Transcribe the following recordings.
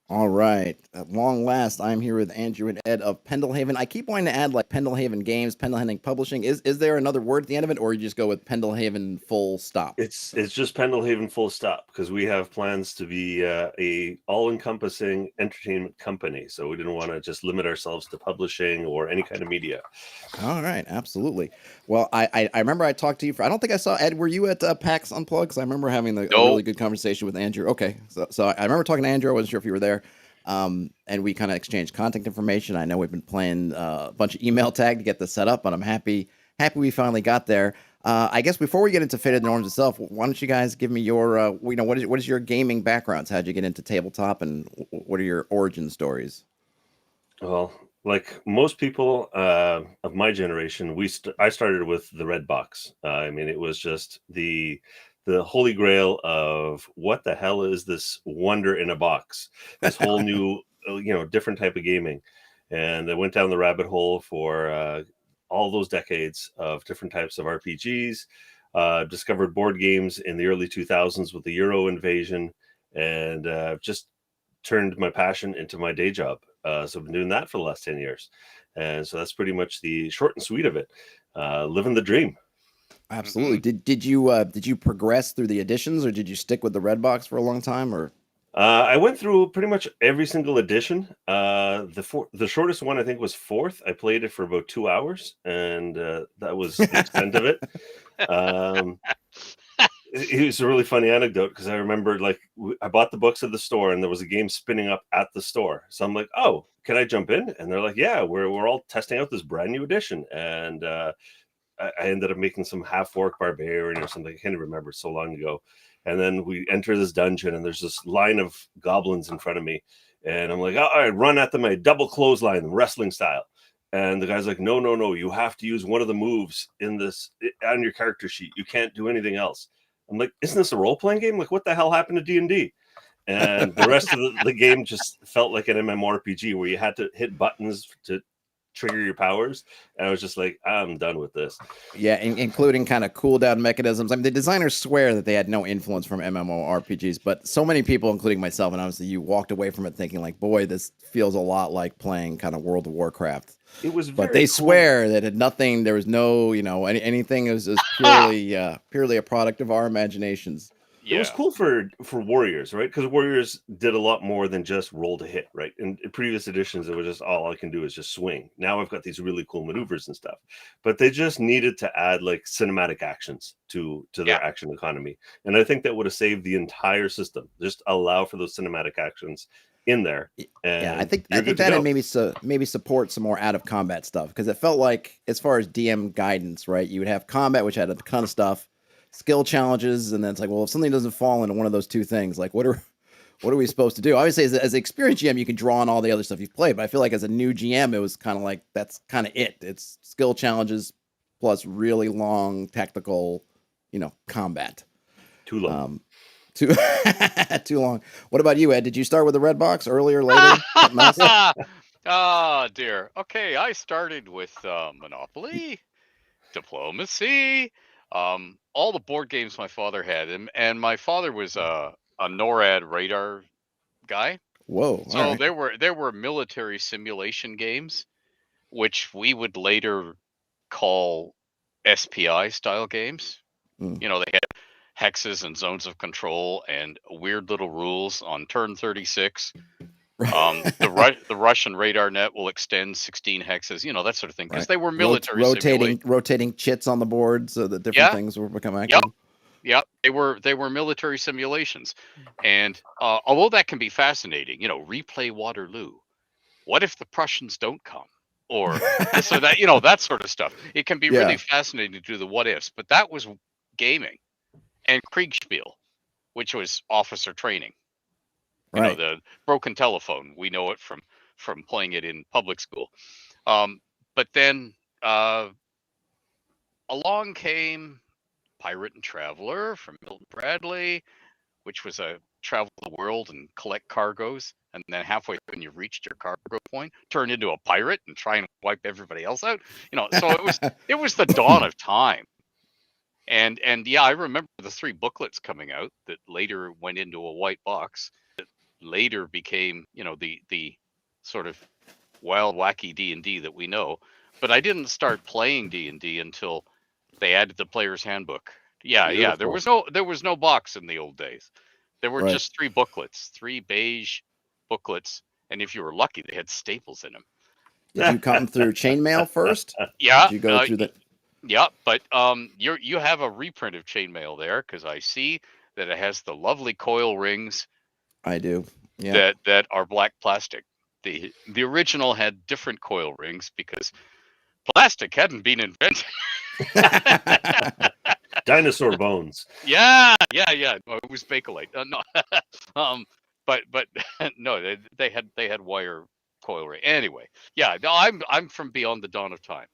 All right. At long last, I'm here with Andrew and Ed of Pendelhaven. I keep wanting to add like Pendelhaven Games, Pendelhaven Publishing. Is there another word at the end of it, or you just go with Pendelhaven full stop? It's just Pendelhaven full stop because we have plans to be a all-encompassing entertainment company. So we didn't want to just limit ourselves to publishing or any kind of media. All right, absolutely. Well, I remember I talked to you for. I don't think I saw Ed. Were you at PAX Unplugged? Because I remember having a No. really good conversation with Andrew. Okay, so I remember talking to Andrew. I wasn't sure if you were there. And we kind of exchanged contact information. I know we've been playing a bunch of email tag to get this set up, but I'm happy we finally got there. I guess before we get into Fate of the Norms itself, why don't you guys give me your, what is your gaming backgrounds? How'd you get into tabletop, and what are your origin stories? Well, like most people of my generation, I started with the red box. I mean, it was just the holy grail of what the hell is this wonder in a box? This whole new, different type of gaming. And I went down the rabbit hole for all those decades of different types of RPGs. Discovered board games in the early 2000s with the Euro invasion, and just turned my passion into my day job. So I've been doing that for the last 10 years. And so that's pretty much the short and sweet of it. Living the dream. Absolutely. Did you progress through the editions, or did you stick with the red box for a long time, or? I went through pretty much every single edition. The shortest one I think was fourth. I played it for about 2 hours, and that was the extent of it. It was a really funny anecdote because I remember I bought the books at the store and there was a game spinning up at the store. So I'm like, oh, can I jump in? And they're like, yeah, we're all testing out this brand new edition. And I ended up making some half-orc barbarian or something. I can't even remember, so long ago. And then we enter this dungeon and there's this line of goblins in front of me. And I'm like, all right, run at them, a double clothesline, wrestling style. And the guy's like, no, you have to use one of the moves on your character sheet. You can't do anything else. I'm like, isn't this a role-playing game? Like, what the hell happened to D&D? And the rest of the game just felt like an MMORPG where you had to hit buttons to trigger your powers. And I was just like, I'm done with this. Yeah, including kind of cooldown mechanisms. I mean, the designers swear that they had no influence from MMORPGs, but so many people, including myself, and obviously you, walked away from it thinking like, boy, this feels a lot like playing kind of World of Warcraft. It was But they swear that it had nothing. There was no, anything. It was purely a product of our imaginations. It was cool for warriors, right? Because warriors did a lot more than just roll to hit, right? In previous editions, it was just all I can do is just swing. Now I've got these really cool maneuvers and stuff, but they just needed to add like cinematic actions to their action economy, and I think that would have saved the entire system. Just allow for those cinematic actions in there. And I think that and maybe support some more out of combat stuff, because it felt like, as far as DM guidance, right? You would have combat, which had a ton of stuff, skill challenges, and then it's like, well, if something doesn't fall into one of those two things, like what are we supposed to do? Obviously, as an experienced GM, you can draw on all the other stuff you've played, but I feel like as a new GM, it was kind of like that's kind of it. It's skill challenges plus really long tactical, combat. Too long. Too long. What about you, Ed? Did you start with the red box earlier, later? Oh dear. Okay, I started with Monopoly, Diplomacy, all the board games my father had, and my father was a NORAD radar guy. Whoa! So there were military simulation games, which we would later call SPI style games. Mm. They had hexes and zones of control and weird little rules on turn 36. The Russian radar net will extend 16 hexes, that sort of thing, because they were military rotating chits on the board so that different things will become active. Yep, they were military simulations, and although that can be fascinating, replay Waterloo. What if the Prussians don't come, or this or that, that sort of stuff. It can be really fascinating to do the what ifs, but that was gaming. And Kriegspiel, which was officer training. The broken telephone. We know it from playing it in public school. But then along came Pirate and Traveler from Milton Bradley, which was a travel the world and collect cargoes, and then halfway when you reached your cargo point, turn into a pirate and try and wipe everybody else out. So it was the dawn of time. And yeah, I remember the 3 booklets coming out that later went into a white box. later became, the sort of wild, wacky D&D that we know. But I didn't start playing D&D until they added the player's handbook. Yeah. There was no box in the old days. There were just 3 booklets, 3 beige booklets, and if you were lucky, they had staples in them. Did you come through chainmail first? Yeah. Did you go through the? Yeah, but you have a reprint of chainmail there, because I see that it has the lovely coil rings. I do. Yeah. That are black plastic. The original had different coil rings because plastic hadn't been invented. Dinosaur bones. Yeah. No, it was Bakelite. No, but no, they had wire coil ring. Anyway, yeah. No, I'm from beyond the dawn of time.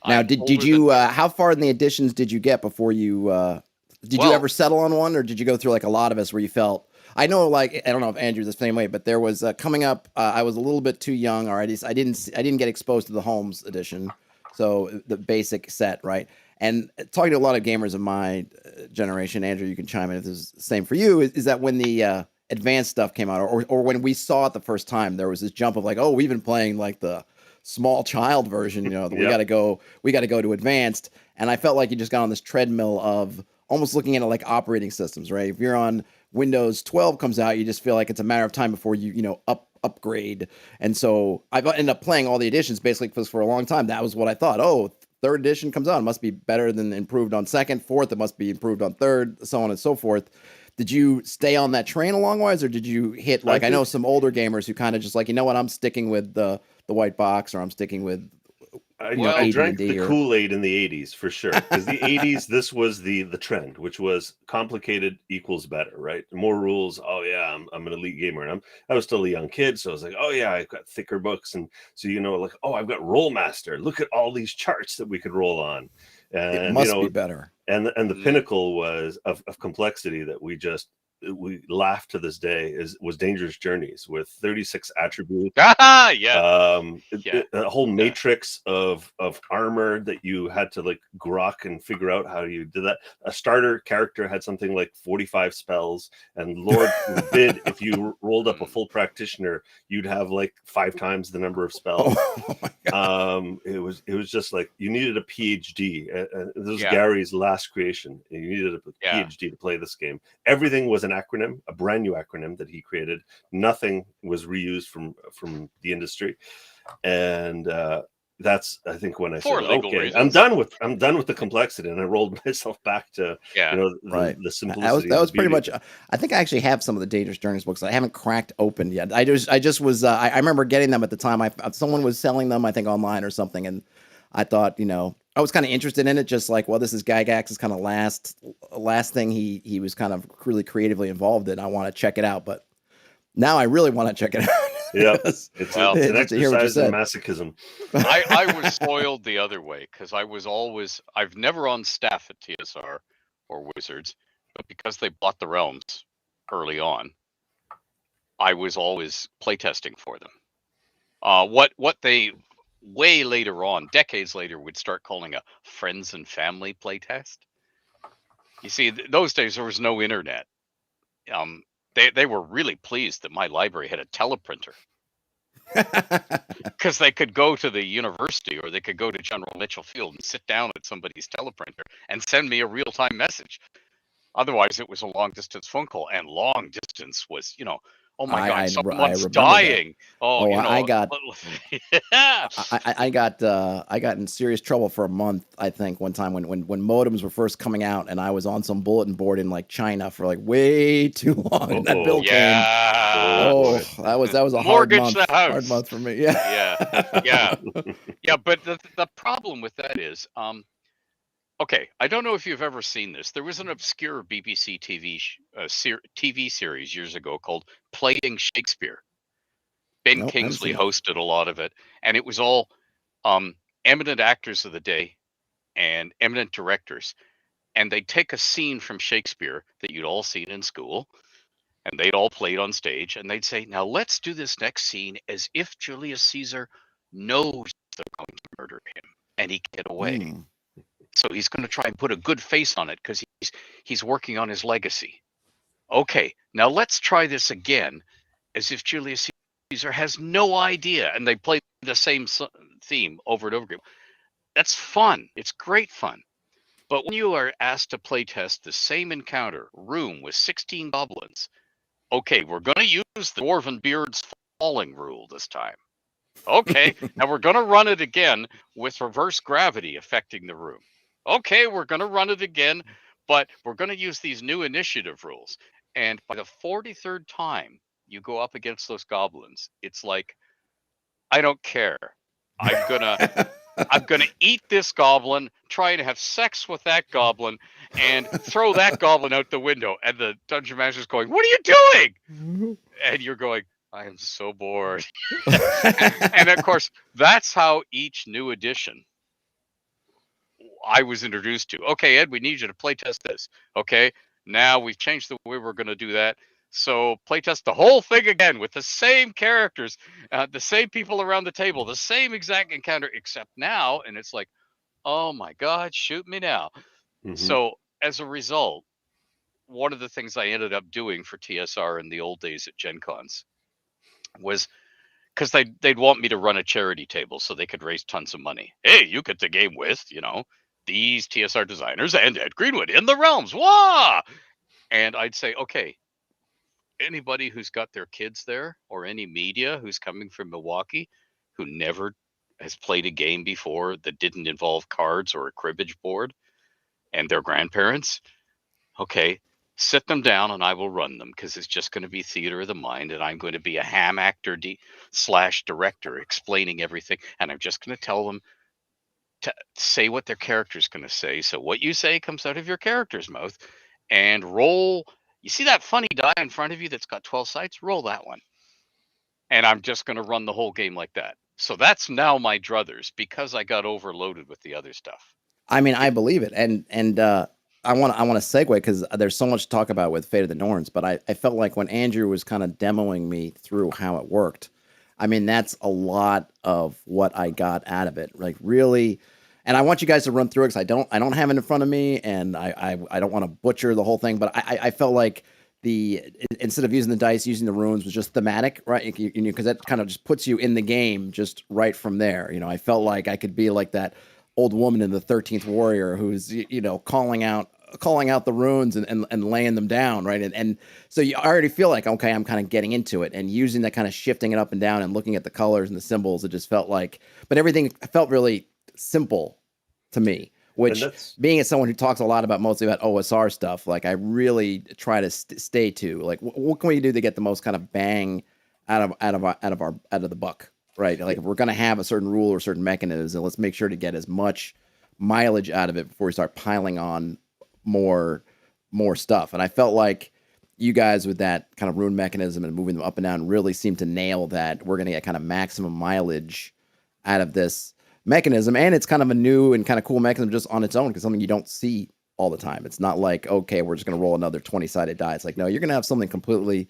Now, did you? How far in the editions did you get before you? Did you ever settle on one, or did you go through like a lot of us where you felt? I know, like, I don't know if Andrew's the same way, but there was coming up. I was a little bit too young, or I didn't get exposed to the Holmes edition, so the basic set, right? And talking to a lot of gamers of my generation, Andrew, you can chime in if this is the same for you. Is that when the advanced stuff came out, or when we saw it the first time, there was this jump of like, oh, we've been playing like the small child version, we got to go to advanced, and I felt like you just got on this treadmill of almost looking at it like operating systems, right? If you're on Windows 12 comes out, you just feel like it's a matter of time before you upgrade. And so I've ended up playing all the editions basically because for a long time that was what I thought. Oh, 3rd edition comes out, it must be better than improved on 2nd, 4th, it must be improved on 3rd, so on and so forth. Did you stay on that train along ways, or did you hit like I know some older gamers who kind of just like, I'm sticking with the white box, or I'm sticking with I drank the Kool-Aid in the 80s for sure, because the 80s, this was the trend, which was complicated equals better, right? More rules. Oh yeah, I'm an elite gamer, and I was still a young kid, so I was like, oh yeah, I've got thicker books, and so like, oh, I've got Rollmaster. Look at all these charts that we could roll on, and it must be better. And the pinnacle was of complexity that we laugh to this day was Dangerous Journeys with 36 attributes. A whole matrix of armor that you had to like grok and figure out how you did that. A starter character had something like 45 spells, and Lord forbid if you rolled up a full practitioner, you'd have like 5 times the number of spells. Oh my God. It was just like you needed a PhD. This was Gary's last creation. You needed a PhD to play this game. Everything was an acronym, a brand new acronym that he created. Nothing was reused from the industry, and that's I think when I said, okay, reasons. I'm done with the complexity, and I rolled myself back to the simplicity. That was pretty much. I think I actually have some of the Dangerous Journeys books that I haven't cracked open yet. I just was. I remember getting them at the time. Someone was selling them, I think, online or something, and I thought, I was kind of interested in it, just like, well, this is Gygax's kind of last thing he was kind of really creatively involved in. I want to check it out, but now I really want to check it out. Yeah, it's an exercise in masochism. I was spoiled the other way because I've never on staff at TSR or Wizards, but because they bought the realms early on, I was always playtesting for them. What they way later on, decades later, would start calling a friends and family playtest. You see, those days there was no internet. They were really pleased that my library had a teleprinter, because they could go to the university or they could go to General Mitchell Field and sit down at somebody's teleprinter and send me a real-time message. Otherwise, it was a long-distance phone call, and long distance was, oh my God, someone's dying. I got in serious trouble for a month, I think, one time when modems were first coming out, and I was on some bulletin board in like China for like way too long. And that bill came. Oh, that was a hard month for me. Yeah. But the problem with that is, okay, I don't know if you've ever seen this. There was an obscure BBC TV series years ago called Playing Shakespeare. Ben Kingsley hosted a lot of it, and it was all eminent actors of the day and eminent directors. And they'd take a scene from Shakespeare that you'd all seen in school, and they'd all play it on stage, and they'd say, now let's do this next scene as if Julius Caesar knows they're going to murder him, and he can get away. So he's going to try and put a good face on it because he's working on his legacy. Okay, now let's try this again as if Julius Caesar has no idea, and they play the same theme over and over again. That's fun. It's great fun. But when you are asked to playtest the same encounter, room with 16 goblins, okay, we're going to use the Dwarven Beard's Falling rule this time. Okay, and we're going to run it again with reverse gravity affecting the room. Okay, we're going to run it again, but we're going to use these new initiative rules. And by the 43rd time you go up against those goblins, it's like, I don't care. I'm gonna eat this goblin, try and have sex with that goblin, and throw that goblin out the window. And the dungeon master's going, "What are you doing?" And you're going, "I am so bored." And of course, that's how each new edition I was introduced to. Okay, Ed, we need you to playtest this. Okay, now we've changed the way we're going to do that. So playtest the whole thing again with the same characters, the same people around the table, the same exact encounter, except now, and it's like, oh my God, shoot me now. Mhm. So as a result, one of the things I ended up doing for TSR in the old days at Gen Cons was, because they'd want me to run a charity table so they could raise tons of money. Hey, you get the game with, these TSR designers and Ed Greenwood in the realms. Wah! And I'd say, okay, anybody who's got their kids there, or any media who's coming from Milwaukee who never has played a game before that didn't involve cards or a cribbage board, and their grandparents, okay, sit them down and I will run them, because it's just going to be theater of the mind, and I'm going to be a ham actor / director explaining everything, and I'm just going to tell them to say what their character's going to say. So what you say comes out of your character's mouth, and roll. You see that funny die in front of you that's got 12 sides? Roll that one. And I'm just going to run the whole game like that. So that's now my druthers, because I got overloaded with the other stuff. I mean, I believe it, and I want to segue, because there's so much to talk about with Fate of the Norns. But I felt like when Andrew was kind of demoing me through how it worked, I mean, that's a lot of what I got out of it. Like, really. And I want you guys to run through it, because I don't have it in front of me, and I don't want to butcher the whole thing. But I felt like instead of using the dice, using the runes was just thematic, right? Because that kind of just puts you in the game just right from there. I felt like I could be like that old woman in the 13th Warrior who's calling out the runes and laying them down, right? And so you already feel like, okay, I'm kind of getting into it, and using that kind of shifting it up and down and looking at the colors and the symbols. It just felt like, but everything felt really simple to me, which, being as someone who talks a lot mostly about OSR stuff, like I really try to stay to, like, what can we do to get the most kind of bang out of the buck, right? Like, if we're going to have a certain rule or certain mechanism, let's make sure to get as much mileage out of it before we start piling on more stuff. And I felt like you guys, with that kind of rune mechanism and moving them up and down, really seemed to nail that. We're going to get kind of maximum mileage out of this mechanism, and it's kind of a new and kind of cool mechanism just on its own, because something you don't see all the time. It's not like, okay, we're just going to roll another 20-sided die. It's like, no, you're going to have something completely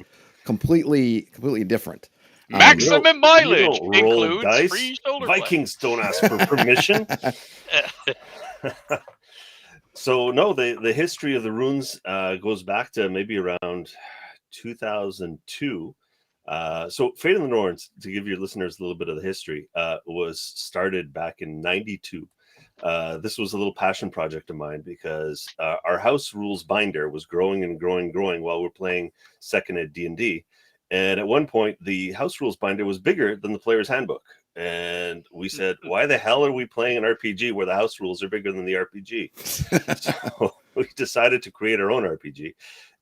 different. Maximum mileage you don't roll includes dice. free shoulder Vikings don't ask for permission. So no, the history of the runes goes back to maybe around 2002. So Fate of the Norns, to give your listeners a little bit of the history, was started back in 92. This was a little passion project of mine, because our house rules binder was growing and growing while we're playing second ed D&D. And at one point, the house rules binder was bigger than the player's handbook. And we said, why the hell are we playing an RPG where the house rules are bigger than the RPG? So we decided to create our own RPG.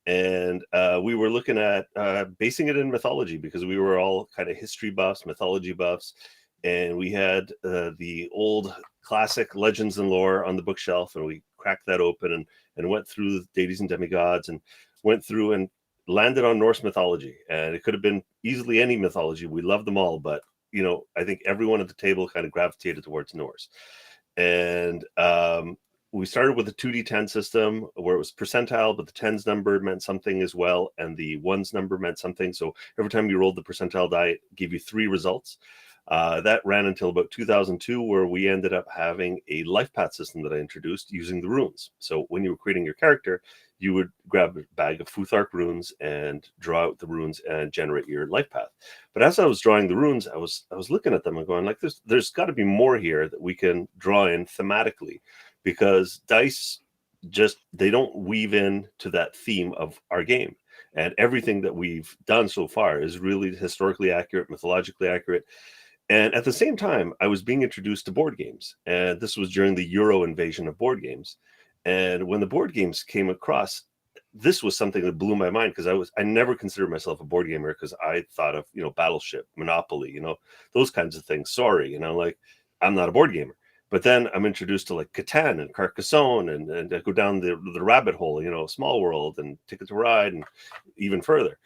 And we were looking at basing it in mythology, because we were all kind of history buffs, mythology buffs. And we had the old classic legends and lore on the bookshelf. And we cracked that open and went through the deities and demigods, and went through and landed on Norse mythology. And it could have been easily any mythology. We loved them all. But, I think everyone at the table kind of gravitated towards Norse. And we started with a 2d10 system where it was percentile, but the 10s number meant something as well, and the 1s number meant something. So every time you rolled the percentile die, it gave you 3 results. That ran until about 2002, where we ended up having a life path system that I introduced using the runes. So when you were creating your character, you would grab a bag of Futhark runes and draw out the runes and generate your life path. But as I was drawing the runes, I was looking at them and going, like, there's got to be more here that we can draw in thematically, because dice they don't weave in to that theme of our game. And everything that we've done so far is really historically accurate, mythologically accurate. And at the same time, I was being introduced to board games. And this was during the Euro invasion of board games. And when the board games came across, this was something that blew my mind, because I never considered myself a board gamer, because I thought of, Battleship, Monopoly, those kinds of things. Sorry, like, I'm not a board gamer. But then I'm introduced to like Catan and Carcassonne, and I go down the rabbit hole, Small World and Ticket to Ride, and even further.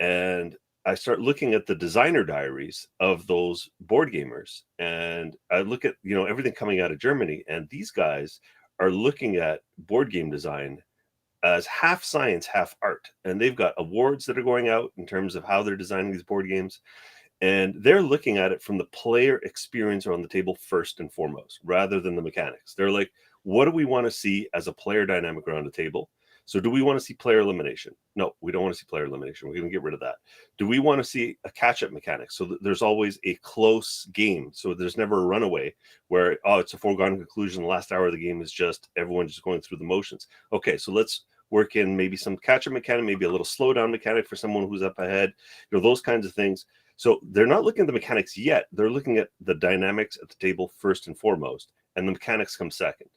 And I start looking at the designer diaries of those board gamers, and I look at, everything coming out of Germany, and these guys are looking at board game design as half science, half art. And they've got awards that are going out in terms of how they're designing these board games. And they're looking at it from the player experience on the table first and foremost, rather than the mechanics. They're like, what do we want to see as a player dynamic around the table? So do we want to see player elimination? No, we don't want to see player elimination. We're going to get rid of that. Do we want to see a catch-up mechanic, so that there's always a close game, so there's never a runaway where, it's a foregone conclusion, the last hour of the game is just everyone just going through the motions? Okay, so let's work in maybe some catch-up mechanic, maybe a little slowdown mechanic for someone who's up ahead, those kinds of things. So they're not looking at the mechanics yet. They're looking at the dynamics at the table first and foremost, and the mechanics come second.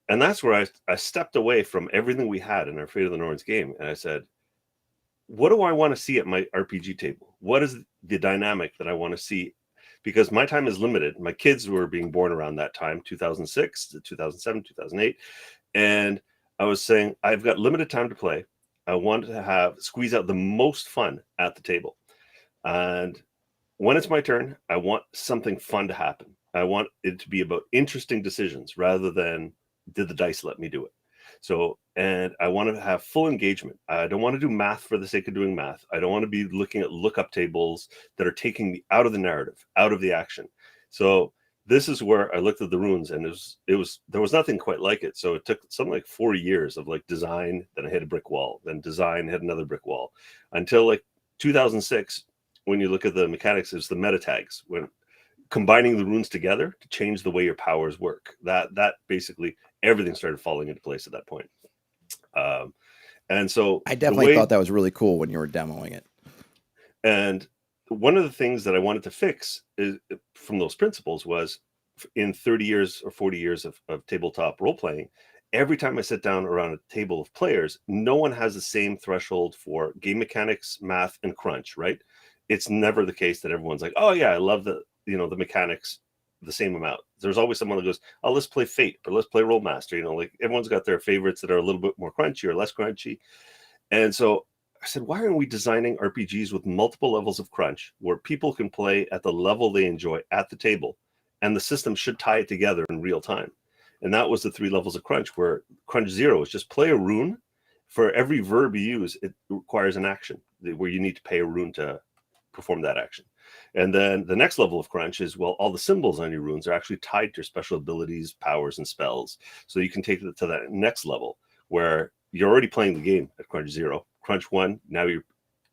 And that's where I stepped away from everything we had in our Fate of the Norns game. And I said, what do I want to see at my RPG table? What is the dynamic that I want to see? Because my time is limited. My kids were being born around that time, 2006 to 2007, 2008. And I was saying, I've got limited time to play. I want to squeeze out the most fun at the table. And when it's my turn, I want something fun to happen. I want it to be about interesting decisions rather than, did the dice let me do it? So, and I want to have full engagement. I don't want to do math for the sake of doing math. I don't want to be looking at lookup tables that are taking me out of the narrative, out of the action. So this is where I looked at the runes, and there was nothing quite like it. So it took something like 4 years of like design. Then I hit a brick wall. Then design, hit another brick wall, until like 2006. When you look at the mechanics, it's the meta tags, when combining the runes together to change the way your powers work. That basically everything started falling into place at that point. And so I definitely thought that was really cool when you were demoing it. And one of the things that I wanted to fix from those principles was, in 30 years or 40 years of tabletop role playing, every time I sit down around a table of players, no one has the same threshold for game mechanics, math, and crunch, right? It's never the case that everyone's like, oh yeah, I love the mechanics the same amount. There's always someone that goes, oh, let's play Fate, or let's play Rollmaster. Like, everyone's got their favorites that are a little bit more crunchy or less crunchy. And so I said, why aren't we designing RPGs with multiple levels of crunch, where people can play at the level they enjoy at the table, and the system should tie it together in real time? And that was the 3 levels of crunch, where crunch 0 is just play a rune. For every verb you use, it requires an action where you need to pay a rune to perform that action. And then the next level of crunch is, well, all the symbols on your runes are actually tied to your special abilities, powers, and spells. So you can take it to that next level, where you're already playing the game at crunch 0. Crunch 1, now you're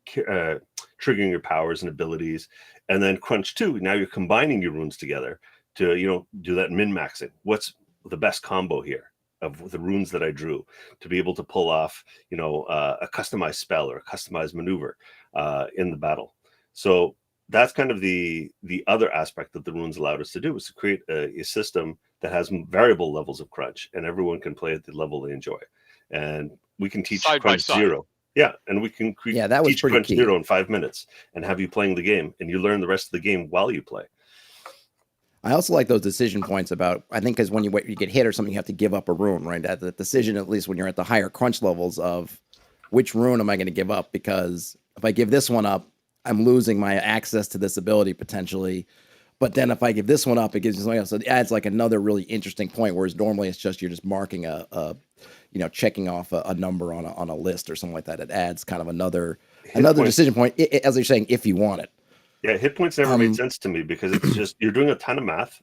triggering your powers and abilities. And then crunch 2, now you're combining your runes together to, do that min-maxing. What's the best combo here of the runes that I drew to be able to pull off, a customized spell or a customized maneuver in the battle? So that's kind of the other aspect that the runes allowed us to do, is to create a system that has variable levels of crunch, and everyone can play at the level they enjoy. And we can teach Side by crunch side. 0. Yeah, and we can that was teach pretty crunch key. 0 in 5 minutes and have you playing the game, and you learn the rest of the game while you play. I also like those decision points about, I think, because when you get hit or something, you have to give up a rune, right? That the decision, at least when you're at the higher crunch levels, of which rune am I going to give up? Because if I give this one up, I'm losing my access to this ability potentially. But then if I give this one up, it gives me something else. So it adds like another really interesting point, whereas normally it's just, you're just marking checking off a number on a list or something like that. It adds kind of another decision point, as you're saying, if you want it. Yeah, hit points never made sense to me because it's just you're doing a ton of math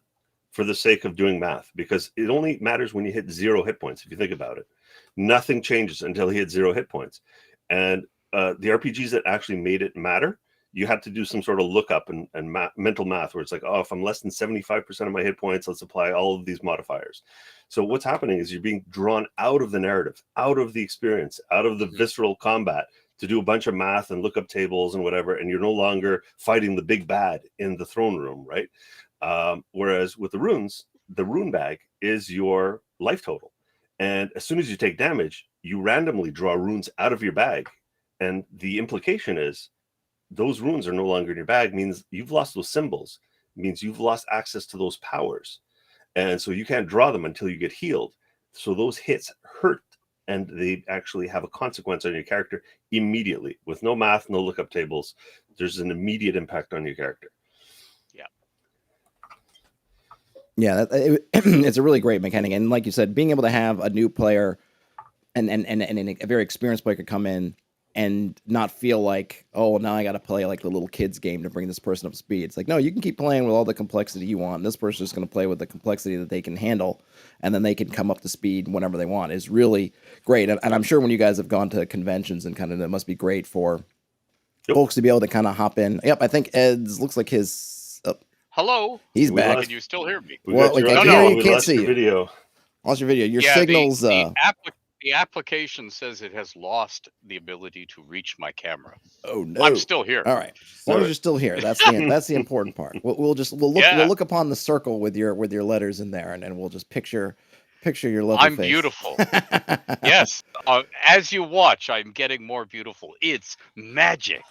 for the sake of doing math, because it only matters when you hit 0 hit points. If you think about it, nothing changes until he hits 0 hit points. And the RPGs that actually made it matter, you had to do some sort of lookup and mental math where it's like, oh, if I'm less than 75% of my hit points, let's apply all of these modifiers. So what's happening is you're being drawn out of the narrative, out of the experience, out of the visceral combat to do a bunch of math and look up tables and whatever, and you're no longer fighting the big bad in the throne room, right? Whereas with the runes, the rune bag is your life total. And as soon as you take damage, you randomly draw runes out of your bag. And the implication is those runes are no longer in your bag, means you've lost those symbols, means you've lost access to those powers. And so you can't draw them until you get healed. So those hits hurt, and they actually have a consequence on your character immediately. With no math, no lookup tables, there's an immediate impact on your character. Yeah, it's a really great mechanic. And like you said, being able to have a new player and a very experienced player could come in and not feel like, oh, now I got to play like the little kids game to bring this person up to speed. It's like, no, you can keep playing with all the complexity you want. This person's going to play with the complexity that they can handle, and then they can come up to speed whenever they want. It's really great. And I'm sure when you guys have gone to conventions and kind of, it must be great for folks to be able to kind of hop in. Yep, I think Ed's looks like his... Hello. He's back. Can you still hear me? Well, we can't see your video. Lost your video. Your signals. The application says it has lost the ability to reach my camera. Oh no! I'm still here. All right. As long as you're still here, that's the important part. We'll look upon the circle with your letters in there, and we'll just picture your lovely I'm face. beautiful. Yes. As you watch, I'm getting more beautiful. It's magic.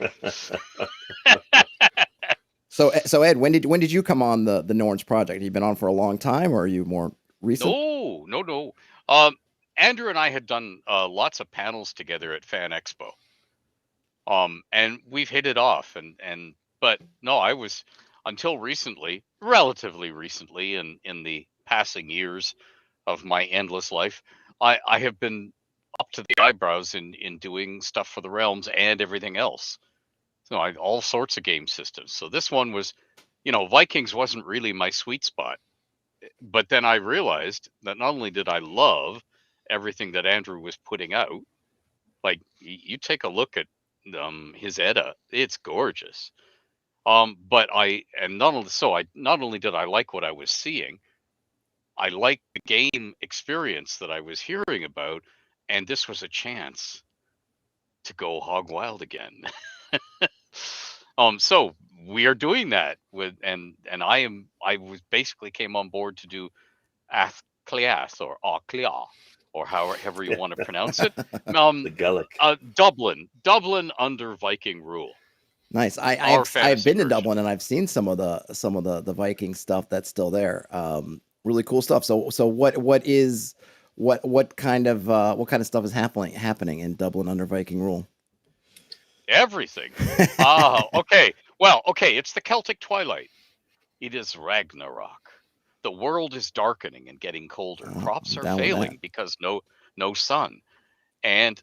So Ed, when did you come on the Norns project? Have you been on for a long time, or are you more recent? No. Andrew and I had done lots of panels together at Fan Expo. And we've hit it off, but no, I was until recently, relatively recently, in the passing years of my endless life, I have been up to the eyebrows in doing stuff for the Realms and everything else. So all sorts of game systems. So this one was, Vikings wasn't really my sweet spot. But then I realized that not only did I love everything that Andrew was putting out, like you take a look at his Edda, it's gorgeous. But not only did I like what I was seeing, I liked the game experience that I was hearing about, and this was a chance to go hog wild again. So we are doing that with, and I was basically came on board to do Athcliath or Auclia, or however you want to pronounce it. The Gaelic. Dublin under Viking rule. Nice. I've been to Dublin, and I've seen some of the Viking stuff that's still there. Really cool stuff. So what kind of stuff is happening in Dublin under Viking rule? Everything. Okay. Well, okay. It's the Celtic twilight. It is Ragnarok. The world is darkening and getting colder. Crops are failing because no sun. And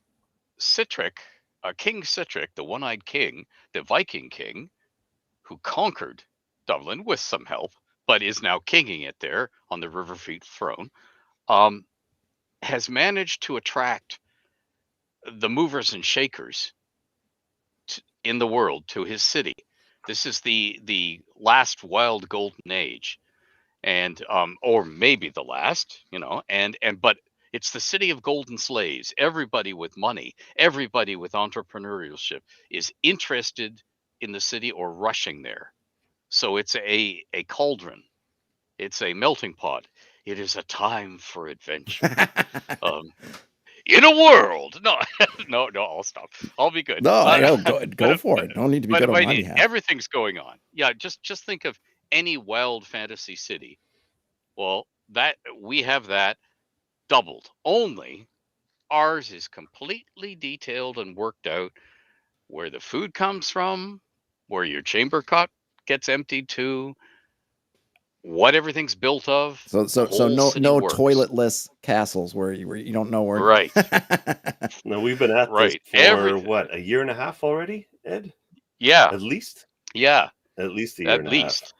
Sihtric, King Sihtric, the one-eyed king, the Viking king, who conquered Dublin with some help, but is now kinging it there on the Riverfleet throne, has managed to attract the movers and shakers in the world to his city. This is the last wild golden age, and or maybe the last, but it's the city of golden slaves. Everybody with money, everybody with entrepreneurship is interested in the city or rushing there. So it's a cauldron. It's a melting pot. It is a time for adventure. In a world. No, I'll stop. I'll be good. No, I know. Go for it. Don't need to be good on my behalf. Everything's going on. Yeah, just think of any wild fantasy city. Well, that we have that doubled. Only ours is completely detailed and worked out, where the food comes from, where your chamber cup gets emptied to, what everything's built of. So no works. Toiletless castles where you don't know where. Right. No, we've been at this for what, a year and a half already, Ed? Yeah. At least. Yeah. At least a year At and a half. least.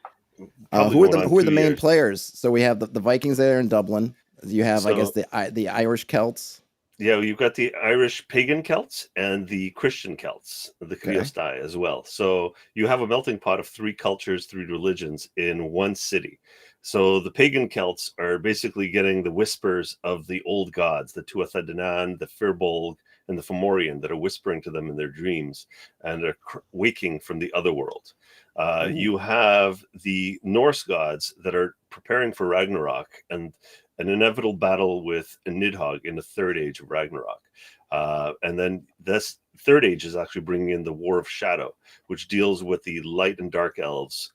Probably Who are going on who are 2 the main years. players? So we have the Vikings there in Dublin. You have, I So- guess, the Irish Celts. Yeah, you've got the Irish pagan Celts and the Christian Celts, the Okay. Kriostai as well. So you have a melting pot of 3 cultures, 3 religions in one city. So the pagan Celts are basically getting the whispers of the old gods, the Tuatha De Danann, the Firbolg, and the Fomorian, that are whispering to them in their dreams and are waking from the other world. You have the Norse gods that are preparing for Ragnarok and an inevitable battle with Nidhogg in the third age of Ragnarok. And then this third age is actually bringing in the War of Shadow, which deals with the light and dark elves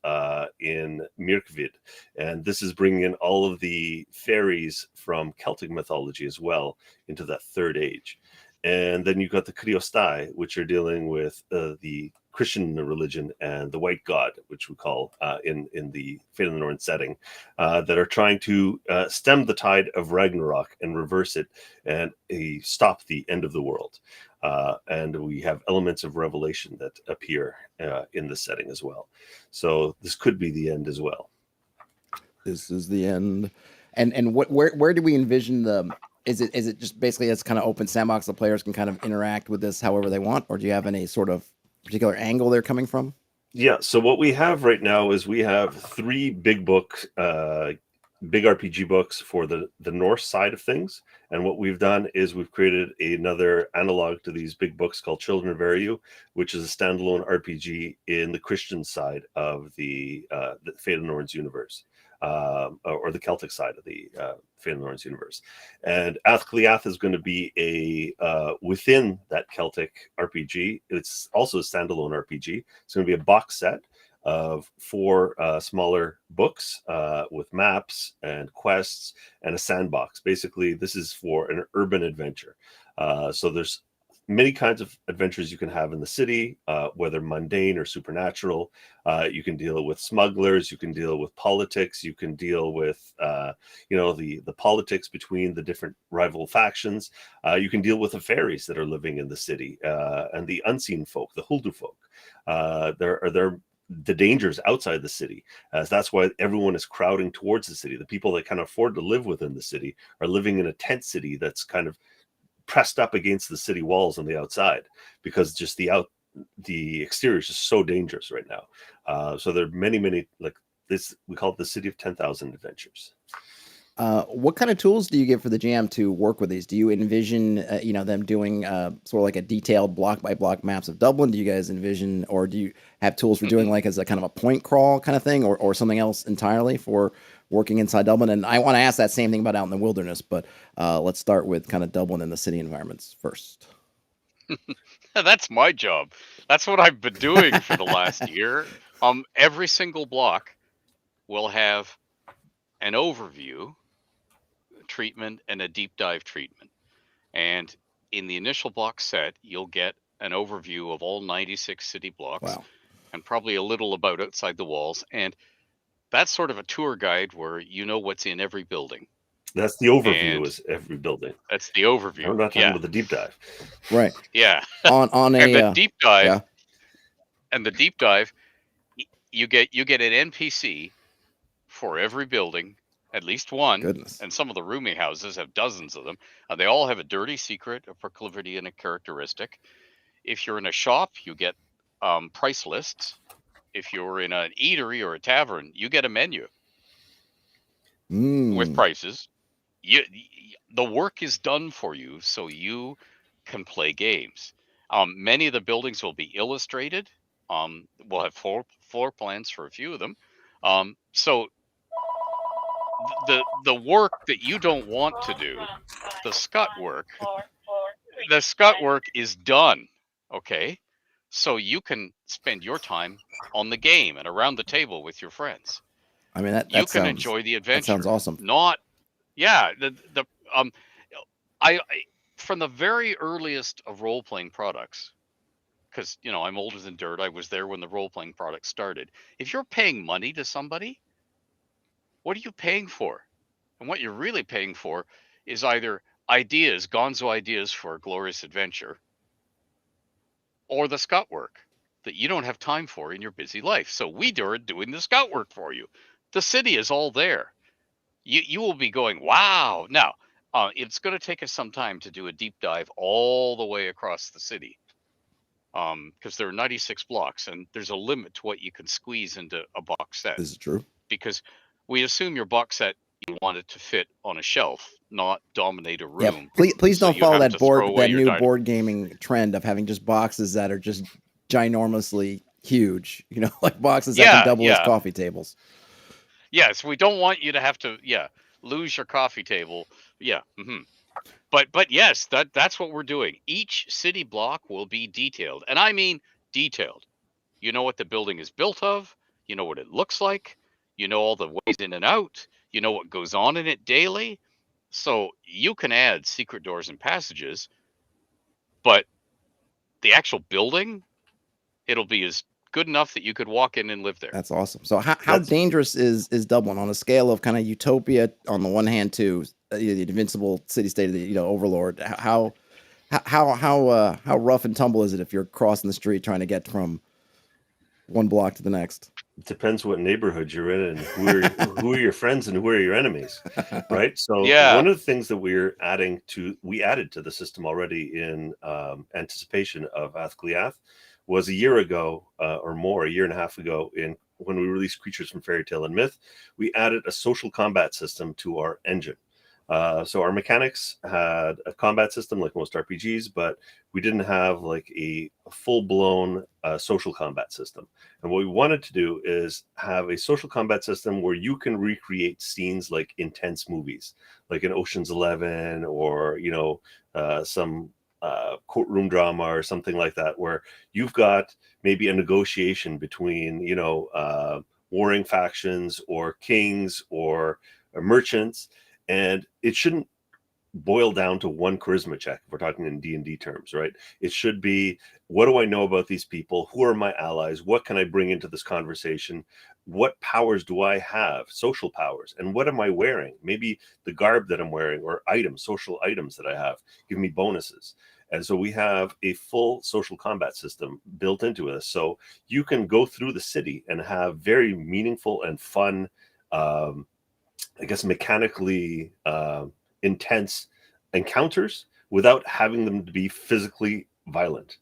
in Myrkvid. And this is bringing in all of the fairies from Celtic mythology as well into that third age. And then you've got the Kriostai, which are dealing with the Christian religion and the white god, which we call in the Fate of the Norn setting, that are trying to stem the tide of Ragnarok and reverse it and stop the end of the world. And we have elements of revelation that appear in the setting as well. So this could be the end as well. This is the end. And where do we envision the? Is it just basically it's kind of open sandbox? The players can kind of interact with this however they want, or do you have any sort of particular angle they're coming from? Yeah. So what we have right now is we have 3 big books, big RPG books for the Norse side of things. And what we've done is we've created another analog to these big books called Children of Eriu, which is a standalone RPG in the Christian side of the Fate of the Norns universe. Or the Celtic side of the Fate of the Norns universe. And Athcliath is going to be within that Celtic RPG. It's also a standalone RPG. It's going to be a box set of 4 smaller books with maps and quests and a sandbox. Basically, this is for an urban adventure. So there's many kinds of adventures you can have in the city, whether mundane or supernatural. You can deal with smugglers, you can deal with politics, you can deal with the politics between the different rival factions. You can deal with the fairies that are living in the city and the unseen folk, the Huldu folk. There are the dangers outside the city, as that's why everyone is crowding towards the city. The people that can afford to live within the city are living in a tent city that's kind of pressed up against the city walls on the outside, because just the exterior is just so dangerous right now. So there are many like this. We call it the City of 10,000 Adventures. What kind of tools do you give for the GM to work with these? Do you envision, them doing sort of like a detailed block by block maps of Dublin? Do you guys envision, or do you have tools for doing like as a kind of a point crawl kind of thing, or something else entirely for working inside Dublin? And I want to ask that same thing about out in the wilderness, but let's start with kind of Dublin and the city environments first. That's my job. That's what I've been doing for the last year. Every single block will have an overview treatment and a deep dive treatment. And in the initial block set, you'll get an overview of all 96 city blocks. Wow. And probably a little about outside the walls. And that's sort of a tour guide where you know what's in every building. That's the overview, is every building. That's the overview. We're not talking about the deep dive. Right. Yeah. On a and the deep dive. Yeah. And the deep dive, you get an NPC for every building, at least one. Goodness. And some of the rooming houses have dozens of them. They all have a dirty secret, a proclivity, and a characteristic. If you're in a shop, you get price lists. If you're in an eatery or a tavern, you get a menu with prices. The work is done for you, so you can play games. Many of the buildings will be illustrated. We'll have floor plans for a few of them. So the work that you don't want to do, the scut work is done. Okay, so you can spend your time on the game and around the table with your friends. I mean, that you can sounds, enjoy the adventure. That sounds awesome. I from the very earliest of role playing products, because I'm older than dirt. I was there when the role playing product started. If you're paying money to somebody, what are you paying for? And what you're really paying for is either gonzo ideas for a glorious adventure, or the scut work. that you don't have time for in your busy life. So we are doing the scout work for you. The city is all there. You will be going, wow. Now, it's going to take us some time to do a deep dive all the way across the city, because there are 96 blocks, and there's a limit to what you can squeeze into a box set. This is true. Because we assume your box set, you want it to fit on a shelf, not dominate a room. Yeah, please so don't you follow have that to throw away your new dining- board gaming trend of having just boxes that are just ginormously huge. You know, like boxes that Yeah, can double as yeah. coffee tables. Yes, we don't want you to have to lose your coffee table. Yeah. But yes, that's what we're doing. Each city block will be detailed. And I mean detailed. You know what the building is built of, you know what it looks like, you know all the ways in and out, you know what goes on in it daily. So you can add secret doors and passages, but the actual building, it'll be as good enough that you could walk in and live there. That's awesome. So how dangerous is Dublin on a scale of kind of utopia on the one hand to the invincible city state of the overlord? How rough and tumble is it if you're crossing the street trying to get from one block to the next? It depends what neighborhood you're in and who are your friends and who are your enemies, right? So one of the things that we added to the system already in anticipation of Athgleath was a year ago or more, a year and a half ago, when we released Creatures from Fairy Tale and Myth, we added a social combat system to our engine. So our mechanics had a combat system like most RPGs, but we didn't have like a full-blown social combat system. And what we wanted to do is have a social combat system where you can recreate scenes like intense movies, like in Ocean's 11 or, some courtroom drama or something like that, where you've got maybe a negotiation between, warring factions or kings or merchants. And it shouldn't boil down to one charisma check if we're talking in D&D terms, right? It should be, what do I know about these people? Who are my allies? What can I bring into this conversation? What powers do I have? Social powers. And what am I wearing? Maybe the garb that I'm wearing or items, social items that I have give me bonuses. And so we have a full social combat system built into this. So you can go through the city and have very meaningful and fun, mechanically intense encounters without having them to be physically violent.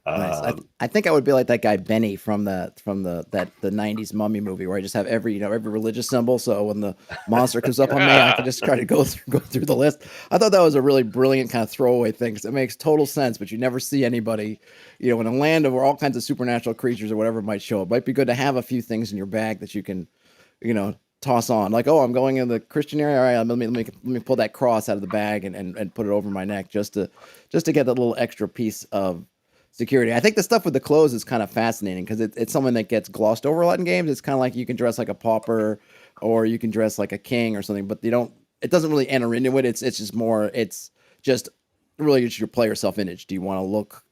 Nice. I think I would be like that guy Benny from the 90s Mummy movie, where I just have every religious symbol. So when the monster comes up on me, I can just try to go through the list. I thought that was a really brilliant kind of throwaway thing, because it makes total sense, but you never see anybody, in a land of where all kinds of supernatural creatures or whatever might show up. It might be good to have a few things in your bag that you can, toss on, like, oh, I'm going in the Christian area. All right, let me pull that cross out of the bag and put it over my neck just to get that little extra piece of security. I think the stuff with the clothes is kind of fascinating, because it's something that gets glossed over a lot in games. It's kind of like you can dress like a pauper or you can dress like a king or something, but it doesn't really enter into it. It's just really just your player self-image. Do you want to look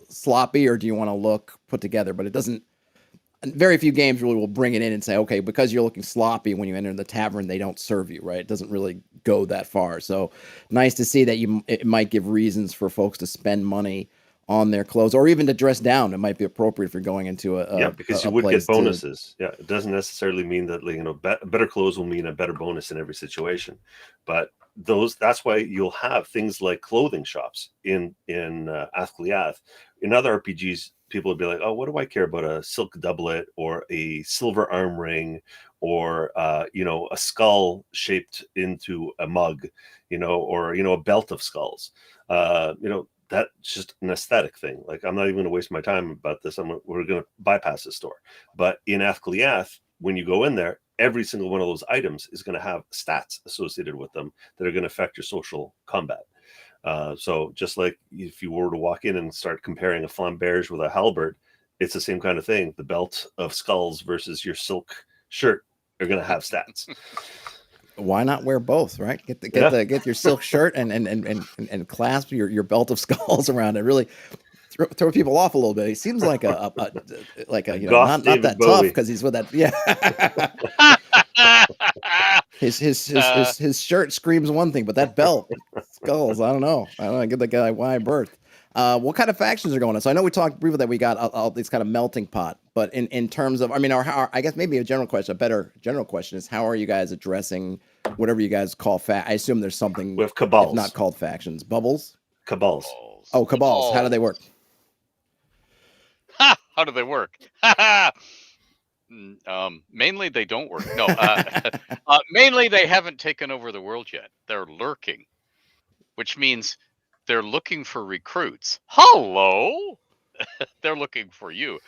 sloppy, or do you want to look put together? But it doesn't. Very few games really will bring it in and say, okay, because you're looking sloppy when you enter the tavern, they don't serve you, right? It doesn't really go that far. So nice to see that it might give reasons for folks to spend money on their clothes, or even to dress down. It might be appropriate if you're going into because you would get bonuses. It doesn't necessarily mean that better clothes will mean a better bonus in every situation, but that's why you'll have things like clothing shops in Athgleath. In other RPGs, people would be like, oh, what do I care about a silk doublet or a silver arm ring or a skull shaped into a mug, or a belt of skulls. That's just an aesthetic thing. Like, I'm not even going to waste my time about this. We're going to bypass the store. But in Athgleath, when you go in there, every single one of those items is going to have stats associated with them that are going to affect your social combat. So just like if you were to walk in and start comparing a flamberge with a halberd, it's the same kind of thing. The belt of skulls versus your silk shirt are going to have stats. Why not wear both, right? Get your silk shirt and clasp your belt of skulls around it. Really throw people off a little bit. He seems like a not that tough, because he's with that. Yeah. His shirt screams one thing, but that belt, skulls, I don't know. I get the guy wide berth. What kind of factions are going on? So I know we talked briefly that we got all this kind of melting pot, but in terms of, I mean, I guess maybe a better general question is, how are you guys addressing whatever you guys call I assume there's something We have cabals, if not called factions. Bubbles? Cabals. Oh, cabals. How do they work? How do they work? Mainly they don't work. No, mainly they haven't taken over the world yet. They're lurking, which means they're looking for recruits. Hello, they're looking for you.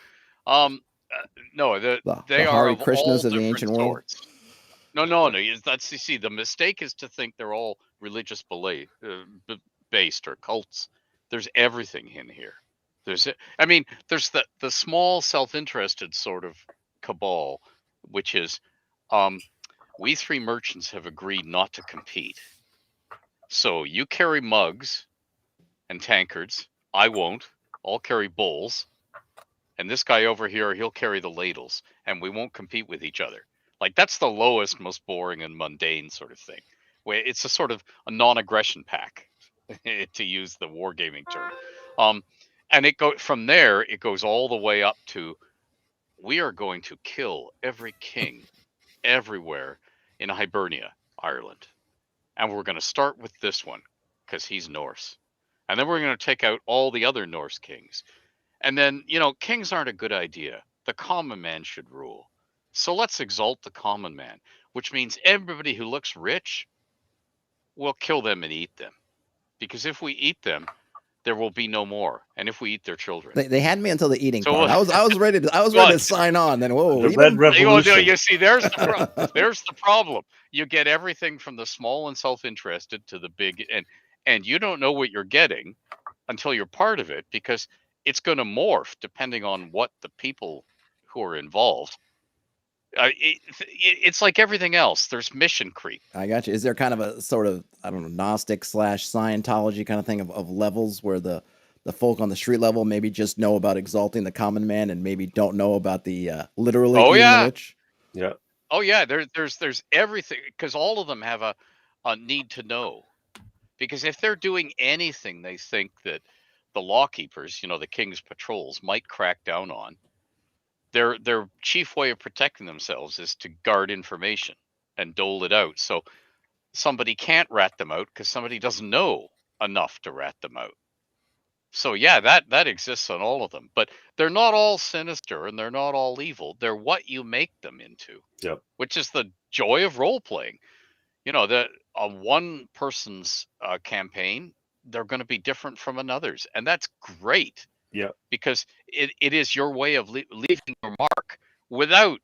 No, they are Hare of all Krishnas of the different ancient world. sorts. No. That's you see. The mistake is to think they're all religious based or cults. There's everything in here. There's the small self-interested sort of cabal, which is, we three merchants have agreed not to compete. So you carry mugs and tankards. I won't. I'll carry bowls. And this guy over here, he'll carry the ladles, and we won't compete with each other. Like, that's the lowest, most boring and mundane sort of thing. Where it's a sort of a non-aggression pack, to use the wargaming term. And from there, it goes all the way up to, we are going to kill every king everywhere in Hibernia, Ireland. And we're going to start with this one, because he's Norse. And then we're going to take out all the other Norse kings. And then, kings aren't a good idea. The common man should rule. So let's exalt the common man, which means everybody who looks rich, we'll kill them and eat them. Because if we eat them, there will be no more. And if we eat their children, they had me until the eating part. I was ready to sign on. Then the Red Revolution. You see, there's the problem. You get everything from the small and self-interested to the big, and you don't know what you're getting until you're part of it, because it's going to morph depending on what the people who are involved. It's like everything else. There's mission creep. I got you. Is there kind of a sort of, I don't know, Gnostic / Scientology kind of thing of levels where the folk on the street level maybe just know about exalting the common man and maybe don't know about the literally eating the rich? Yeah. Oh yeah. There's everything, because all of them have a need to know. Because if they're doing anything they think that the lawkeepers, the king's patrols, might crack down on, their chief way of protecting themselves is to guard information and dole it out. So somebody can't rat them out because somebody doesn't know enough to rat them out. So yeah, that exists on all of them. But they're not all sinister and they're not all evil. They're what you make them into. Yep. Which is the joy of role-playing. That one person's campaign, they're going to be different from another's. And that's great. Yeah, because it is your way of leaving your mark without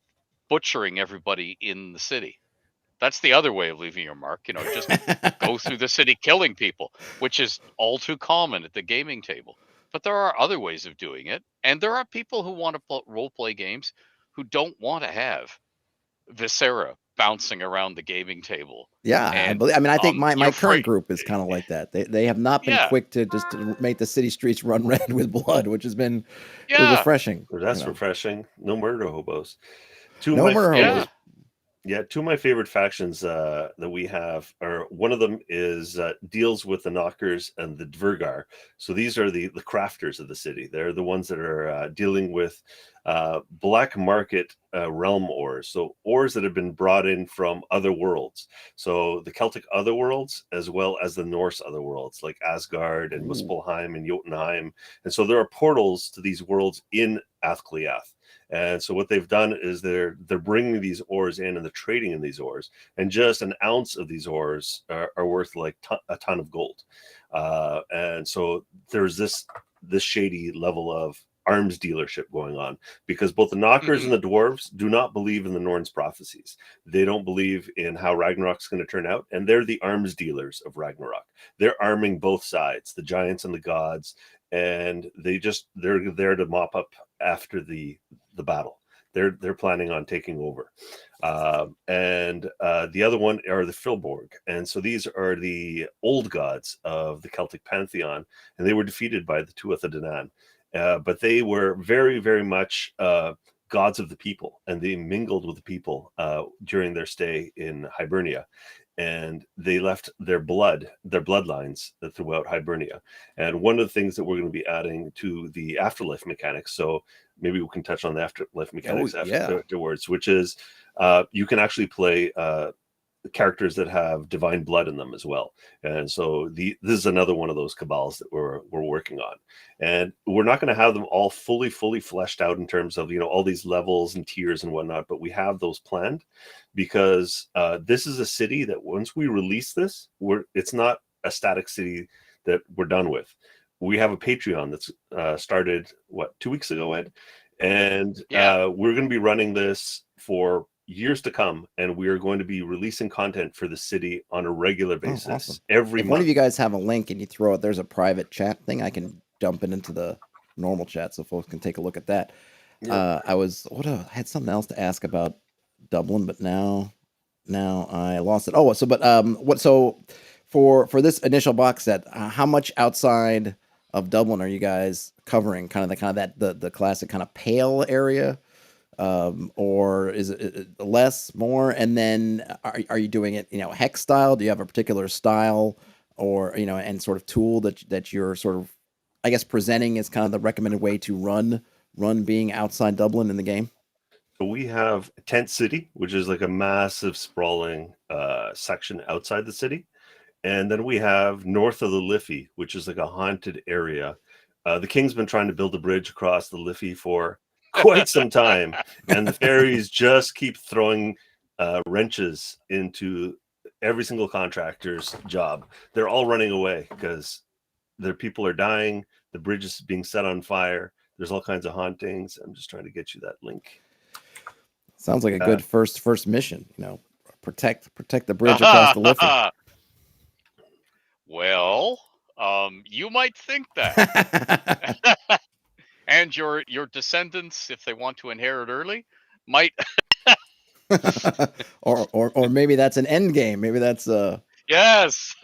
butchering everybody in the city. That's the other way of leaving your mark. Just go through the city killing people, which is all too common at the gaming table. But there are other ways of doing it, and there are people who want to role play games who don't want to have viscera bouncing around the gaming table. Yeah, I think my current group is kind of like that. They have not been quick to just make the city streets run red with blood, which has been refreshing. That's refreshing. No murder hobos. Yeah, two of my favorite factions that we have are, one of them is deals with the Knockers and the Dvergar. So these are the crafters of the city. They're the ones that are dealing with black market realm ores. So ores that have been brought in from other worlds. So the Celtic other worlds, as well as the Norse other worlds, like Asgard and Muspelheim and Jotunheim. And so there are portals to these worlds in Athcliath. And so what they've done is they're bringing these ores in and they're trading in these ores, and just an ounce of these ores are worth like a ton of gold. And so there's this shady level of arms dealership going on, because both the Knockers and the Dwarves do not believe in the Norns prophecies. They don't believe in how Ragnarok's going to turn out, and they're the arms dealers of Ragnarok. They're arming both sides, the giants and the gods, and they're there to mop up after the battle. They're planning on taking over. And the other one are the Filborg. And so these are the old gods of the Celtic pantheon, and they were defeated by the Tuatha De Danann. But they were very, very much gods of the people, and they mingled with the people during their stay in Hibernia. and they left their bloodlines throughout Hibernia. And one of the things that we're going to be adding to the Afterlife mechanics, so maybe we can touch on the Afterlife mechanics afterwards, which is you can actually play characters that have divine blood in them as well. And so this is another one of those cabals that we're working on, and we're not going to have them all fully fleshed out in terms of, you know, all these levels and tiers and whatnot, but we have those planned because this is a city that once we release this, it's not a static city that we're done with. We have a Patreon that's started 2 weeks ago, Ed, and we're going to be running this for years to come, and we are going to be releasing content for the city on a regular basis every month. One of you guys have a link and you throw it, there's a private chat thing, I can dump it into the normal chat so folks can take a look at that. I had something else to ask about Dublin, but now I lost it. So for this initial box set, how much outside of Dublin are you guys covering? Kind of the classic kind of pale area? Or is it less, more? And then are you doing it, you know, hex style? Do you have a particular style or, you know, and sort of tool that you're sort of, I guess, presenting as kind of the recommended way to run being outside Dublin in the game? So we have Tent City, which is like a massive sprawling section outside the city. And then we have north of the Liffey, which is like a haunted area. The King's been trying to build a bridge across the Liffey for quite some time, and the fairies just keep throwing wrenches into every single contractor's job. They're all running away because their people are dying, the bridge is being set on fire, there's all kinds of hauntings. I'm just trying to get you that link. Sounds like a good first mission, you know, protect the bridge across the Liffey. Well, you might think that. And your descendants, if they want to inherit early, might. or maybe that's an end game. Maybe that's Yes.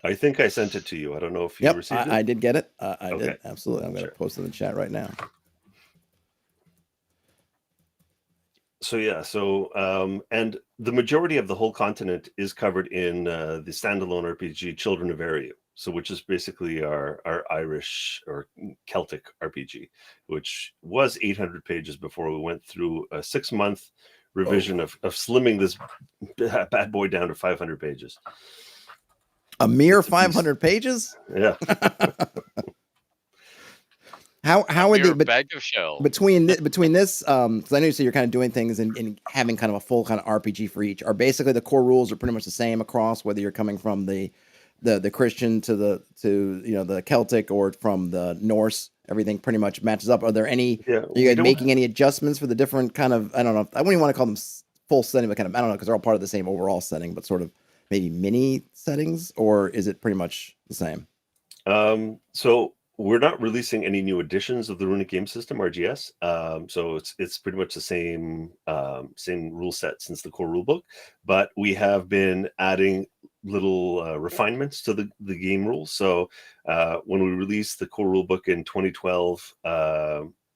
I think I sent it to you. I don't know if you received it. I did get it. I did, absolutely. I'm going to post it in the chat right now. So and the majority of the whole continent is covered in the standalone RPG Children of Ariu. So which is basically our Irish or Celtic RPG, which was 800 pages before we went through a 6-month revision of slimming this bad boy down to 500 pages. A mere 500 pages? Yeah. How would they bag of shells between this? Because I know you say you're kind of doing things and having kind of a full kind of RPG for each. Are basically the core rules are pretty much the same across, whether you're coming from the Christian to the Celtic or from the Norse, everything pretty much matches up. Are there any? Are you guys making any adjustments for the different kind of? I don't know. I wouldn't even want to call them full setting, but kind of I don't know because they're all part of the same overall setting, but sort of maybe mini settings, or is it pretty much the same? So we're not releasing any new editions of the Runic Game System RGS. So it's pretty much the same rule set since the core rulebook, but we have been adding little refinements to the game rules. So when we released the core rulebook in 2012,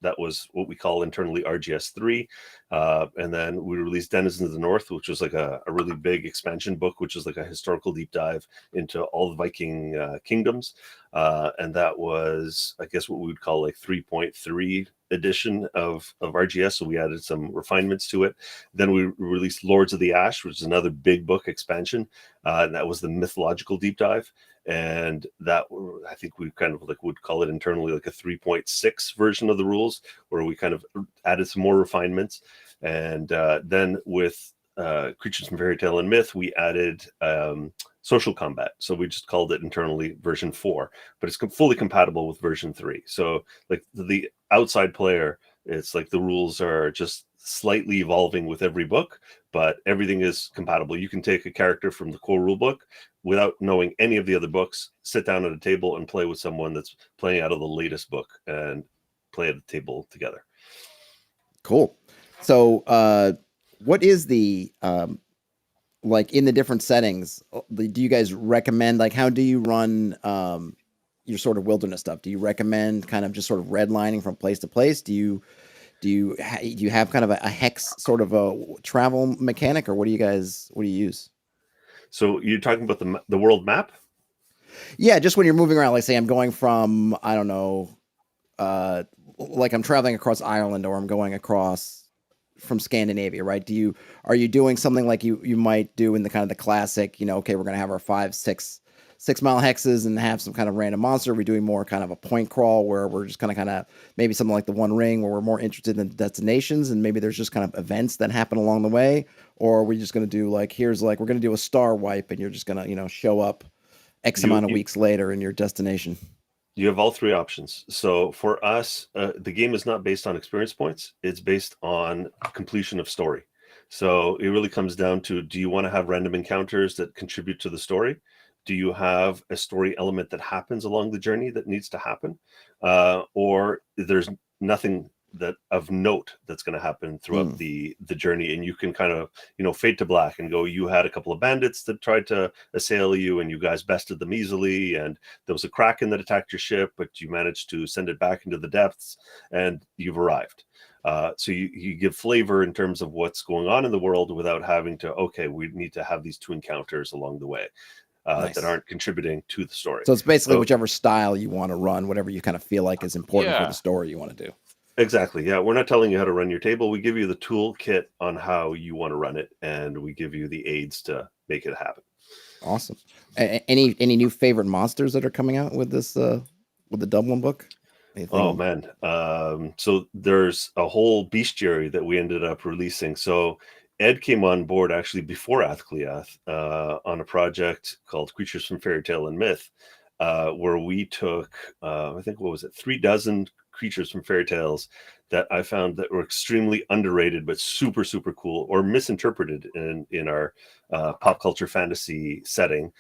that was what we call internally RGS 3. And then we released Denizens of the North, which was like a really big expansion book, which is like a historical deep dive into all the Viking kingdoms. And that was, I guess, what we would call like 3.3 edition of RGS. So we added some refinements to it. Then we released Lords of the Ash, which is another big book expansion. And that was the mythological deep dive. And that, I think we kind of like would call it internally like a 3.6 version of the rules, where we kind of added some more refinements. And then with Creatures from Fairy Tale and Myth, we added social combat. So we just called it internally version 4, but it's fully compatible with version 3. So like the outside player, it's like the rules are just slightly evolving with every book, but everything is compatible. You can take a character from the core rule book without knowing any of the other books, sit down at a table and play with someone that's playing out of the latest book and play at the table together. Cool. So what is the like in the different settings, do you guys recommend, like how do you run your sort of wilderness stuff? Do you recommend kind of just sort of redlining from place to place? Do you have kind of a hex sort of a travel mechanic, or what do you use? So you're talking about the world map? Yeah, just when you're moving around, like say I'm going from, I don't know, like I'm traveling across Ireland or I'm going across from Scandinavia, right? Are you doing something like you might do in the kind of the classic, okay, we're gonna have our 5-6 mile hexes and have some kind of random monster? Are we doing more kind of a point crawl where we're just kind of maybe something like the One Ring where we're more interested in destinations and maybe there's just kind of events that happen along the way? Or are we just gonna do like we're gonna do a star wipe and you're just gonna show up X amount of weeks later in your destination? You have all three options. So for us, the game is not based on experience points. It's based on completion of story. So it really comes down to, do you want to have random encounters that contribute to the story? Do you have a story element that happens along the journey that needs to happen? Or there's nothing that of note that's going to happen throughout the journey, and you can kind of fade to black and go, you had a couple of bandits that tried to assail you and you guys bested them easily, and there was a kraken that attacked your ship, but you managed to send it back into the depths and you've arrived. So you give flavor in terms of what's going on in the world without having to, okay, we need to have these two encounters along the way. Nice. That aren't contributing to the story. So it's basically whichever style you want to run, whatever you kind of feel like is important for the story you want to do. Exactly. Yeah. We're not telling you how to run your table. We give you the toolkit on how you want to run it, and we give you the aids to make it happen. Awesome. Any new favorite monsters that are coming out with this with the Dublin book? Anything? Oh man. So there's a whole bestiary that we ended up releasing. So Ed came on board actually before Athcliath on a project called Creatures from Fairy Tale and Myth, where we took, I think, 36 creatures from fairy tales that I found that were extremely underrated, but super, super cool, or misinterpreted in our pop culture fantasy setting,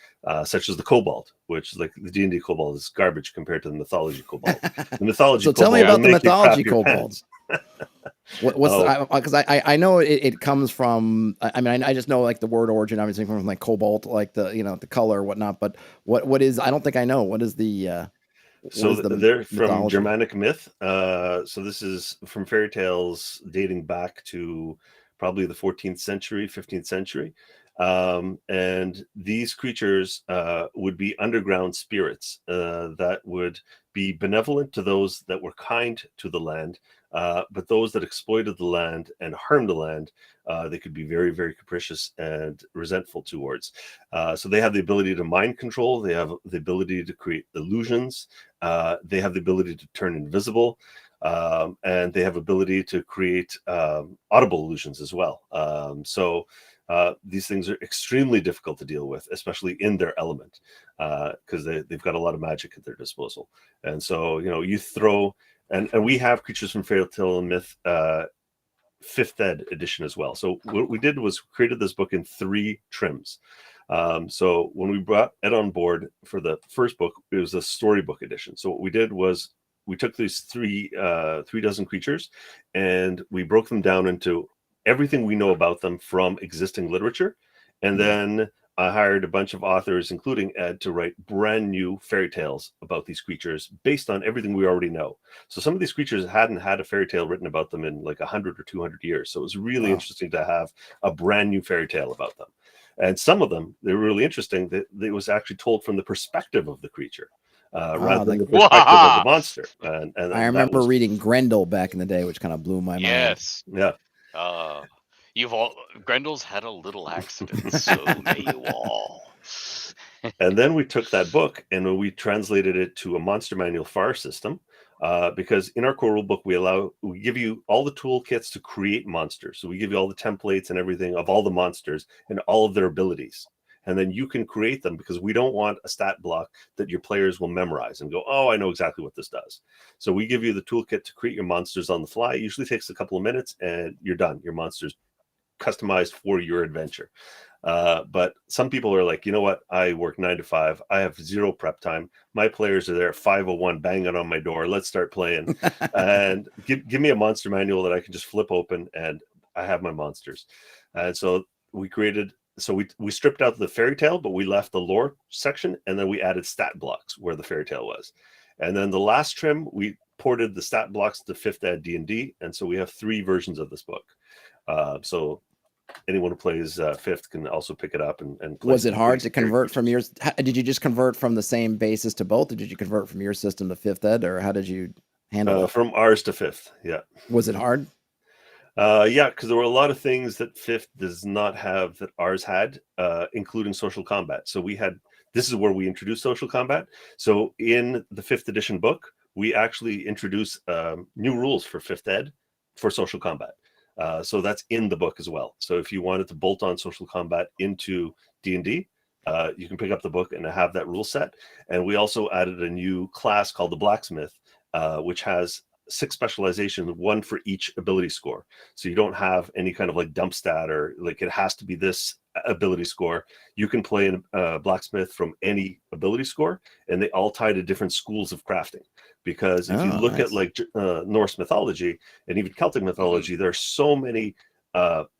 such as the kobold, which, like, the D&D kobold is garbage compared to the mythology kobold. The mythology. So tell me about the mythology kobold. Because I know it comes from, I mean, I just know like the word origin, obviously from like cobalt, like the color or whatnot, but what is, I don't think I know, what is the they're from Germanic myth. So this is from fairy tales dating back to probably the 14th century, 15th century. And these creatures would be underground spirits that would be benevolent to those that were kind to the land, but those that exploited the land and harmed the land, they could be very, very capricious and resentful towards. So they have the ability to mind control. They have the ability to create illusions. They have the ability to turn invisible. And they have ability to create audible illusions as well. So these things are extremely difficult to deal with, especially in their element, because they've got a lot of magic at their disposal. And so, you throw, and we have Creatures from Fairy Tale and Myth 5th ed edition as well. So what we did was created this book in 3 trims. So when we brought Ed on board for the first book, it was a storybook edition. So what we did was we took these 3 dozen creatures and we broke them down into everything we know about them from existing literature. And then I hired a bunch of authors, including Ed, to write brand new fairy tales about these creatures based on everything we already know. So some of these creatures hadn't had a fairy tale written about them in like 100 or 200 years. So it was really interesting to have a brand new fairy tale about them. And some of them, they were really interesting that it was actually told from the perspective of the creature. Rather than the perspective of the monster. And I remember reading Grendel back in the day, which kind of blew my mind. Yes. Yeah. Grendel's had a little accident, so may you all. And then we took that book and we translated it to a monster manual FAR system, because in our core rule book, we give you all the toolkits to create monsters. So we give you all the templates and everything of all the monsters and all of their abilities. And then you can create them, because we don't want a stat block that your players will memorize and go, oh, I know exactly what this does. So we give you the toolkit to create your monsters on the fly. It usually takes a couple of minutes and you're done. Your monster's customized for your adventure. But some people are like, you know what? I work 9 to 5. I have 0 prep time. My players are there at 5:01 banging on my door. Let's start playing. And give me a monster manual that I can just flip open and I have my monsters. And so we created... So we stripped out the fairy tale, but we left the lore section, and then we added stat blocks where the fairy tale was. And then the last trim, we ported the stat blocks to 5th ed D&D, and so we have 3 versions of this book. So anyone who plays fifth can also pick it up and play. Was it hard to convert from yours? Did you just convert from the same basis to both, or did you convert from your system to fifth ed, or how did you handle it? From ours to fifth, yeah. Was it hard? Yeah, because there were a lot of things that fifth does not have that ours had, including social combat. So this is where we introduced social combat. So in the 5th edition book, we actually introduce new rules for fifth ed for social combat. So that's in the book as well. So if you wanted to bolt on social combat into D&D, you can pick up the book and have that rule set. And we also added a new class called the Blacksmith, which has 6 specializations, 1 for each ability score. So you don't have any kind of like dump stat or like it has to be this ability score. You can play a blacksmith from any ability score, and they all tie to different schools of crafting. Because if you look at like Norse mythology and even Celtic mythology, there are so many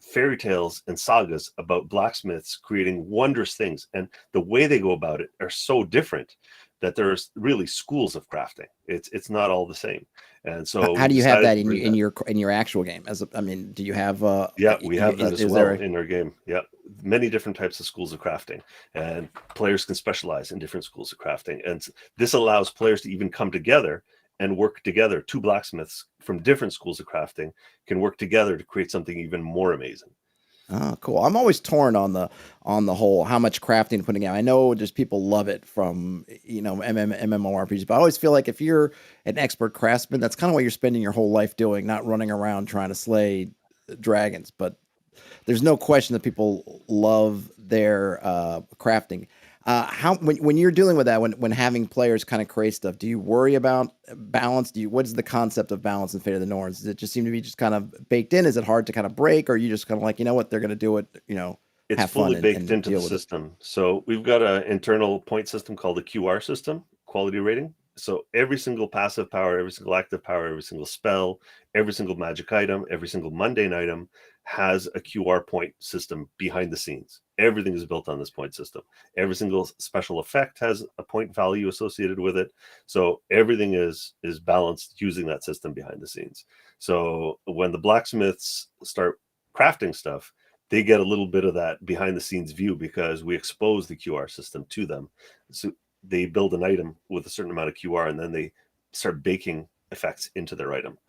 fairy tales and sagas about blacksmiths creating wondrous things, and the way they go about it are so different that there's really schools of crafting. It's not all the same. And so how do you have that in your actual game? Do you have yeah, we have that as well in our game. Yeah, many different types of schools of crafting, and players can specialize in different schools of crafting, and this allows players to even come together and work together. 2 blacksmiths from different schools of crafting can work together to create something even more amazing. Oh, cool. I'm always torn on the whole how much crafting putting out. I know just people love it from MMORPGs, but I always feel like if you're an expert craftsman, that's kind of what you're spending your whole life doing, not running around trying to slay dragons. But there's no question that people love their crafting. When you're dealing with that, when having players kind of create stuff, do you worry about balance? What is the concept of balance in Fate of the Norns? Does it just seem to be just kind of baked in? Is it hard to kind of break, or are you just kind of like, you know what, they're going to do it, it's have fully fun baked into the system. So we've got an internal point system called the QR system, quality rating. So every single passive power, every single active power, every single spell, every single magic item, every single mundane item has a QR point system behind the scenes. Everything is built on this point system. Every single special effect has a point value associated with it. So everything is balanced using that system behind the scenes. So when the blacksmiths start crafting stuff, they get a little bit of that behind the scenes view because we expose the QR system to them. So they build an item with a certain amount of QR, and then they start baking effects into their item.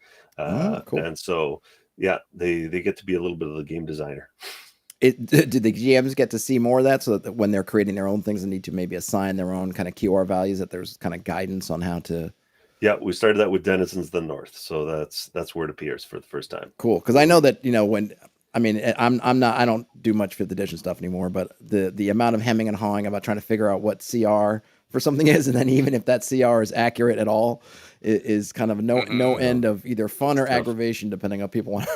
Cool. And so, yeah, they get to be a little bit of the game designer. Did the GMs get to see more of that, so that when they're creating their own things and need to maybe assign their own kind of QR values, that there's kind of guidance on how to? Yeah, we started that with Denizens of the North, so that's where it appears for the first time. Cool, because I know that I don't do much 5th edition stuff anymore, but the amount of hemming and hawing about trying to figure out what CR for something is, and then even if that CR is accurate at all, is kind of no end of either fun or aggravation, depending on people want.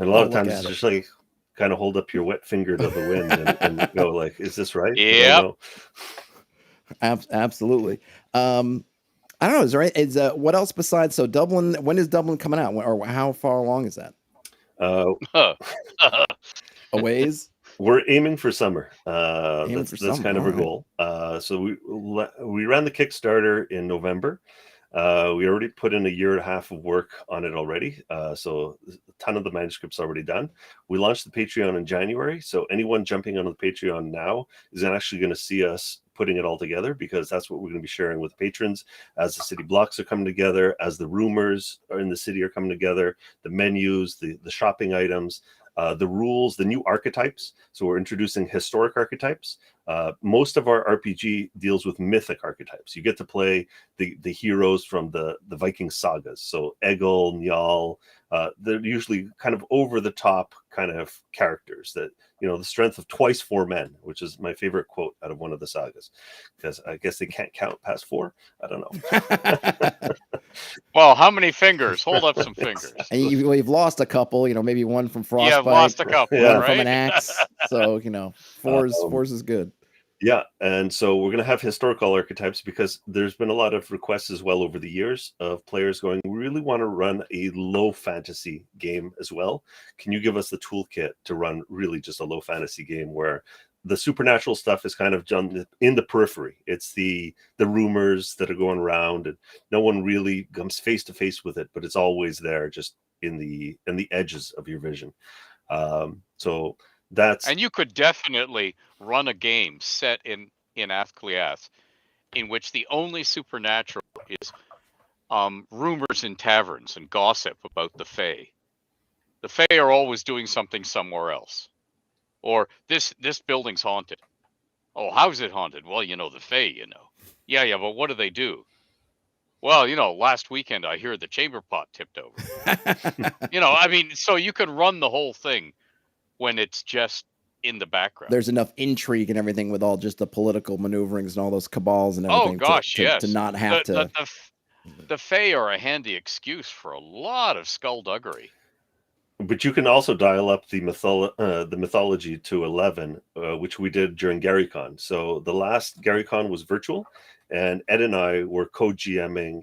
And a lot of times it's just like kind of hold up your wet finger to the wind and go like, "Is this right?" Yeah. Absolutely. I don't know. Is what else besides Dublin? When is Dublin coming out, or how far along is that? A ways. We're aiming for summer. That's kind of our goal. So we ran the Kickstarter in November. We already put in 1.5 years of work on it already. So a ton of the manuscript's already done. We launched the Patreon in January. So anyone jumping onto the Patreon now is actually going to see us putting it all together, because that's what we're going to be sharing with patrons as the city blocks are coming together, as the rumors are in the city are coming together, the menus, the shopping items, the rules, the new archetypes. So we're introducing historic archetypes. Most of our RPG deals with mythic archetypes. You get to play the heroes from the Viking sagas. So Egil, Njal, they're usually kind of over the top kind of characters that, the strength of twice 4 men, which is my favorite quote out of one of the sagas, because I guess they can't count past 4. I don't know. Well, how many fingers? Hold up some fingers. And you've lost a couple, maybe one from frostbite. Yeah, I've lost a couple, one right? from an axe. So, 4's is good. Yeah, and so we're going to have historical archetypes, because there's been a lot of requests as well over the years of players going, we really want to run a low fantasy game as well. Can you give us the toolkit to run really just a low fantasy game where the supernatural stuff is kind of done in the periphery? It's the rumors that are going around, and no one really comes face to face with it, but it's always there, just in the edges of your vision. So And you could definitely run a game set in Athcliath in which the only supernatural is rumors in taverns and gossip about the Fae. The Fae are always doing something somewhere else. Or this building's haunted. Oh, how's it haunted? Well, the Fae, Yeah, but what do they do? Well, last weekend I hear the chamber pot tipped over. So you could run the whole thing when it's just in the background. There's enough intrigue and everything with all just the political maneuverings and all those cabals and everything. Oh gosh, yes. To not have to. The Fae are a handy excuse for a lot of skullduggery. But you can also dial up the mythology to 11, which we did during GaryCon. So the last GaryCon was virtual, and Ed and I were co-GMing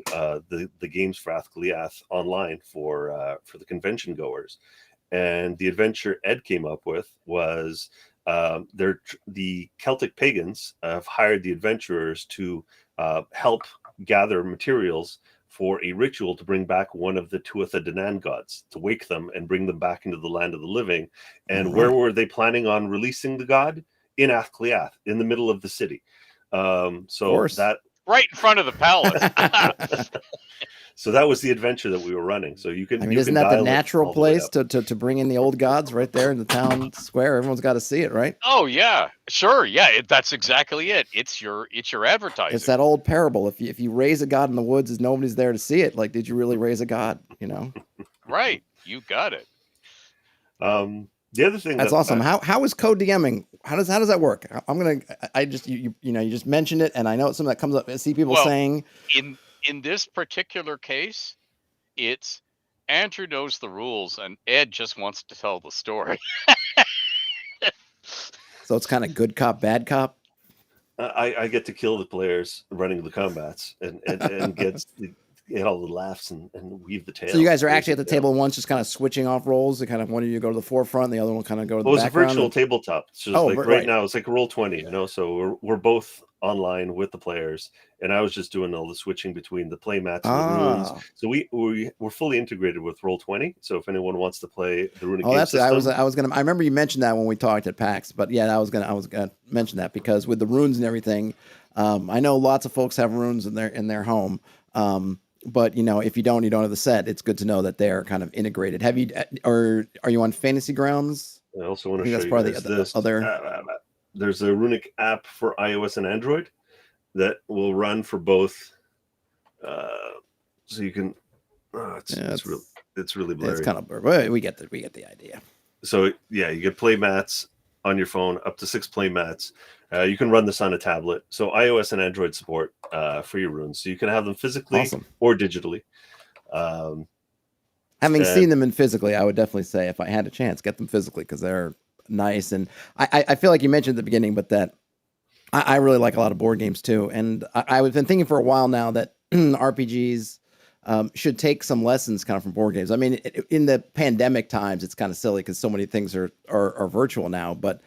the games for Athcliath online for the convention goers. And the adventure Ed came up with was the Celtic pagans have hired the adventurers to help gather materials for a ritual to bring back one of the Tuatha De Danann gods, to wake them and bring them back into the land of the living. And where were they planning on releasing the god? In Athcliath, in the middle of the city. So that right in front of the palace. So that was the adventure that we were running. So you can. I mean, isn't that the natural place to bring in the old gods right there in the town square? Everyone's got to see it, right? Oh yeah, sure, yeah. That's exactly it. It's your advertising. It's that old parable. If you raise a god in the woods, and nobody's there to see it, like, did you really raise a god? Right. You got it. The other thing that's awesome. How is co-DMing? How does that work? You just mentioned it, and I know it's something that comes up. I see people saying in this particular case, it's Andrew knows the rules and Ed just wants to tell the story. So it's kind of good cop, bad cop. I get to kill the players running the combats and get all the laughs and weave the tale. So you guys are actually at the table once, just kind of switching off roles. And kind of one of you go to the forefront, the other one kind of go to the background. It's a virtual tabletop. It's just right now, it's like Roll20, So we're both online with the players, and I was just doing all the switching between the play mats and the runes. So we're fully integrated with Roll20. So if anyone wants to play the runic game system, I remember you mentioned that when we talked at PAX, but yeah, I was gonna mention that because with the runes and everything, I know lots of folks have runes in their home. But if you don't have the set, it's good to know that they're kind of integrated. Are you on Fantasy Grounds? I also want to show you this. There's a runic app for iOS and Android that will run for both. So you can. It's really blurry. It's kind of blurry. We get the idea. So yeah, you get play mats on your phone, up to 6 play mats. You can run this on a tablet. So iOS and Android support for your runes. So you can have them physically or digitally. Having seen them in physically, I would definitely say if I had a chance, get them physically because they're nice. And I feel like you mentioned at the beginning, but that I really like a lot of board games too. And I've been thinking for a while now that RPGs should take some lessons kind of from board games. I mean, in the pandemic times, it's kind of silly because so many things are virtual now, but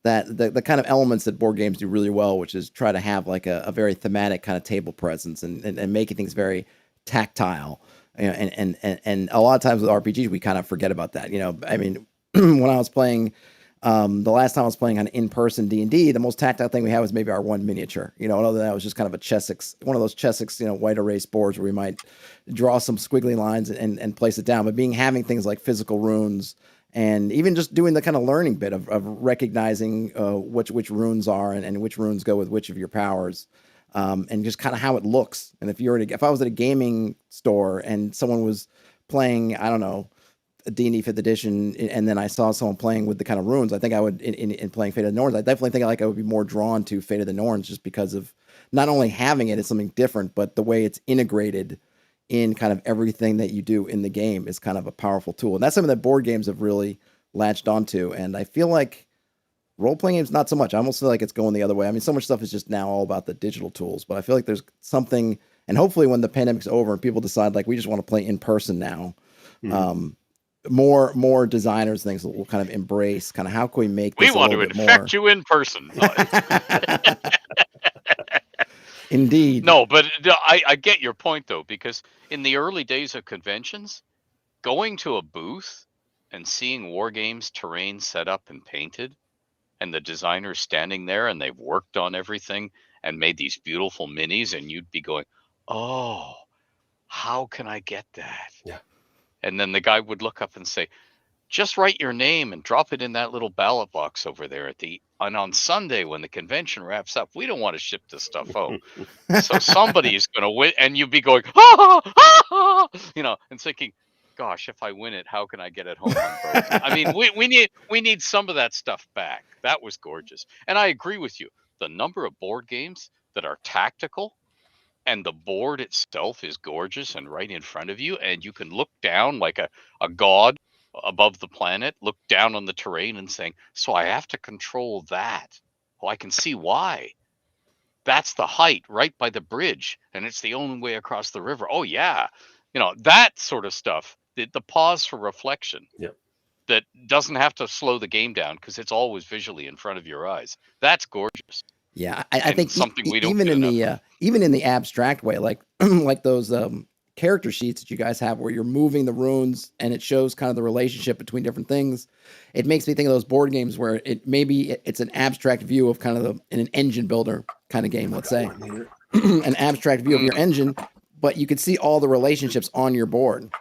that the kind of elements that board games do really well, which is try to have like a very thematic kind of table presence and making things very tactile. And a lot of times with RPGs, we kind of forget about that. I mean, when I was playing, the last time I was playing on in-person D&D, the most tactile thing we had was maybe our one miniature. And other than that, it was just kind of a Chessex, one of those Chessex, white erase boards where we might draw some squiggly lines and place it down. But having things like physical runes and even just doing the kind of learning bit of recognizing which runes are and which runes go with which of your powers. And just kind of how it looks. And if I was at a gaming store and someone was playing, I don't know, a D&D 5th edition, and then I saw someone playing with the kind of runes, I think I would, in playing Fate of the Norns, I definitely think I would be more drawn to Fate of the Norns just because of not only having it as something different, but the way it's integrated in kind of everything that you do in the game is kind of a powerful tool. And that's something that board games have really latched onto. And I feel like role-playing games, not so much. I almost feel like it's going the other way. I mean, so much stuff is just now all about the digital tools, but I feel like there's something, and hopefully when the pandemic's over and people decide like we just want to play in person now, more designers things will kind of embrace kind of how can we make this we want to infect you in person. Indeed. No, but I get your point though, because in the early days of conventions, going to a booth and seeing war games terrain set up and painted, and the designers standing there and they've worked on everything and made these beautiful minis, and you'd be going, oh, how can I get that? Yeah. And then the guy would look up and say, just write your name and drop it in that little ballot box over there and on Sunday when the convention wraps up, we don't want to ship this stuff home. So somebody's going to win, and you'd be going, and thinking, gosh, if I win it, how can I get it home unbroken? I mean, we need some of that stuff back. That was gorgeous. And I agree with you. The number of board games that are tactical and the board itself is gorgeous and right in front of you, and you can look down like a god above the planet, look down on the terrain and saying, so I have to control that. Oh, I can see why. That's the height right by the bridge, and it's the only way across the river. Oh yeah. That sort of stuff, the pause for reflection. Yep. That doesn't have to slow the game down because it's always visually in front of your eyes. That's gorgeous. Yeah, I think something we don't even get in enough even in the abstract way, like like those character sheets that you guys have where you're moving the runes and it shows kind of the relationship between different things. It makes me think of those board games where it's an abstract view of kind of in an engine builder kind of game, let's say. An abstract view of your engine, but you can see all the relationships on your board.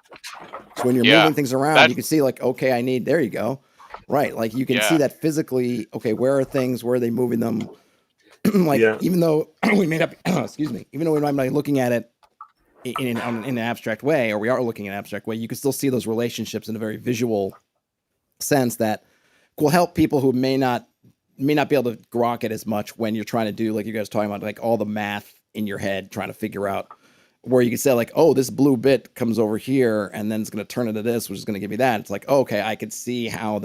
So when you're moving things around, you can see like, okay, there you go. Right. Like you can see that physically, okay, where are things, where are they moving them? Even though we may not be, even though we might not be looking at it in an abstract way, or we are looking in an abstract way, you can still see those relationships in a very visual sense that will help people who may not be able to grok it as much when you're trying to do, like you guys talking about, like all the math in your head, trying to figure out where you can say like, oh, this blue bit comes over here and then it's going to turn into this, which is going to give me that. It's like, oh, okay, I can see how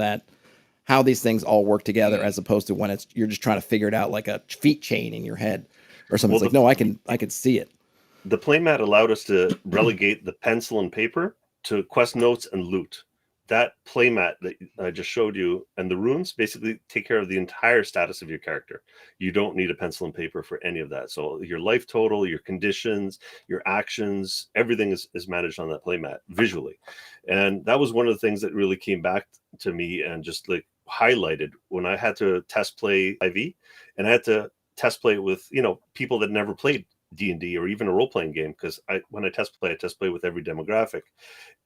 these things all work together, as opposed to when you're just trying to figure it out like a feat chain in your head or something. It's like, no, I can see it. The playmat allowed us to relegate the pencil and paper to quest notes and loot. That playmat that I just showed you and the runes basically take care of the entire status of your character. You don't need a pencil and paper for any of that. So your life total, your conditions, your actions, everything is managed on that playmat visually. And that was one of the things that really came back to me and just like highlighted when I had to test play IV, and I had to test play with people that never played D&D or even a role-playing game, because when I test play with every demographic,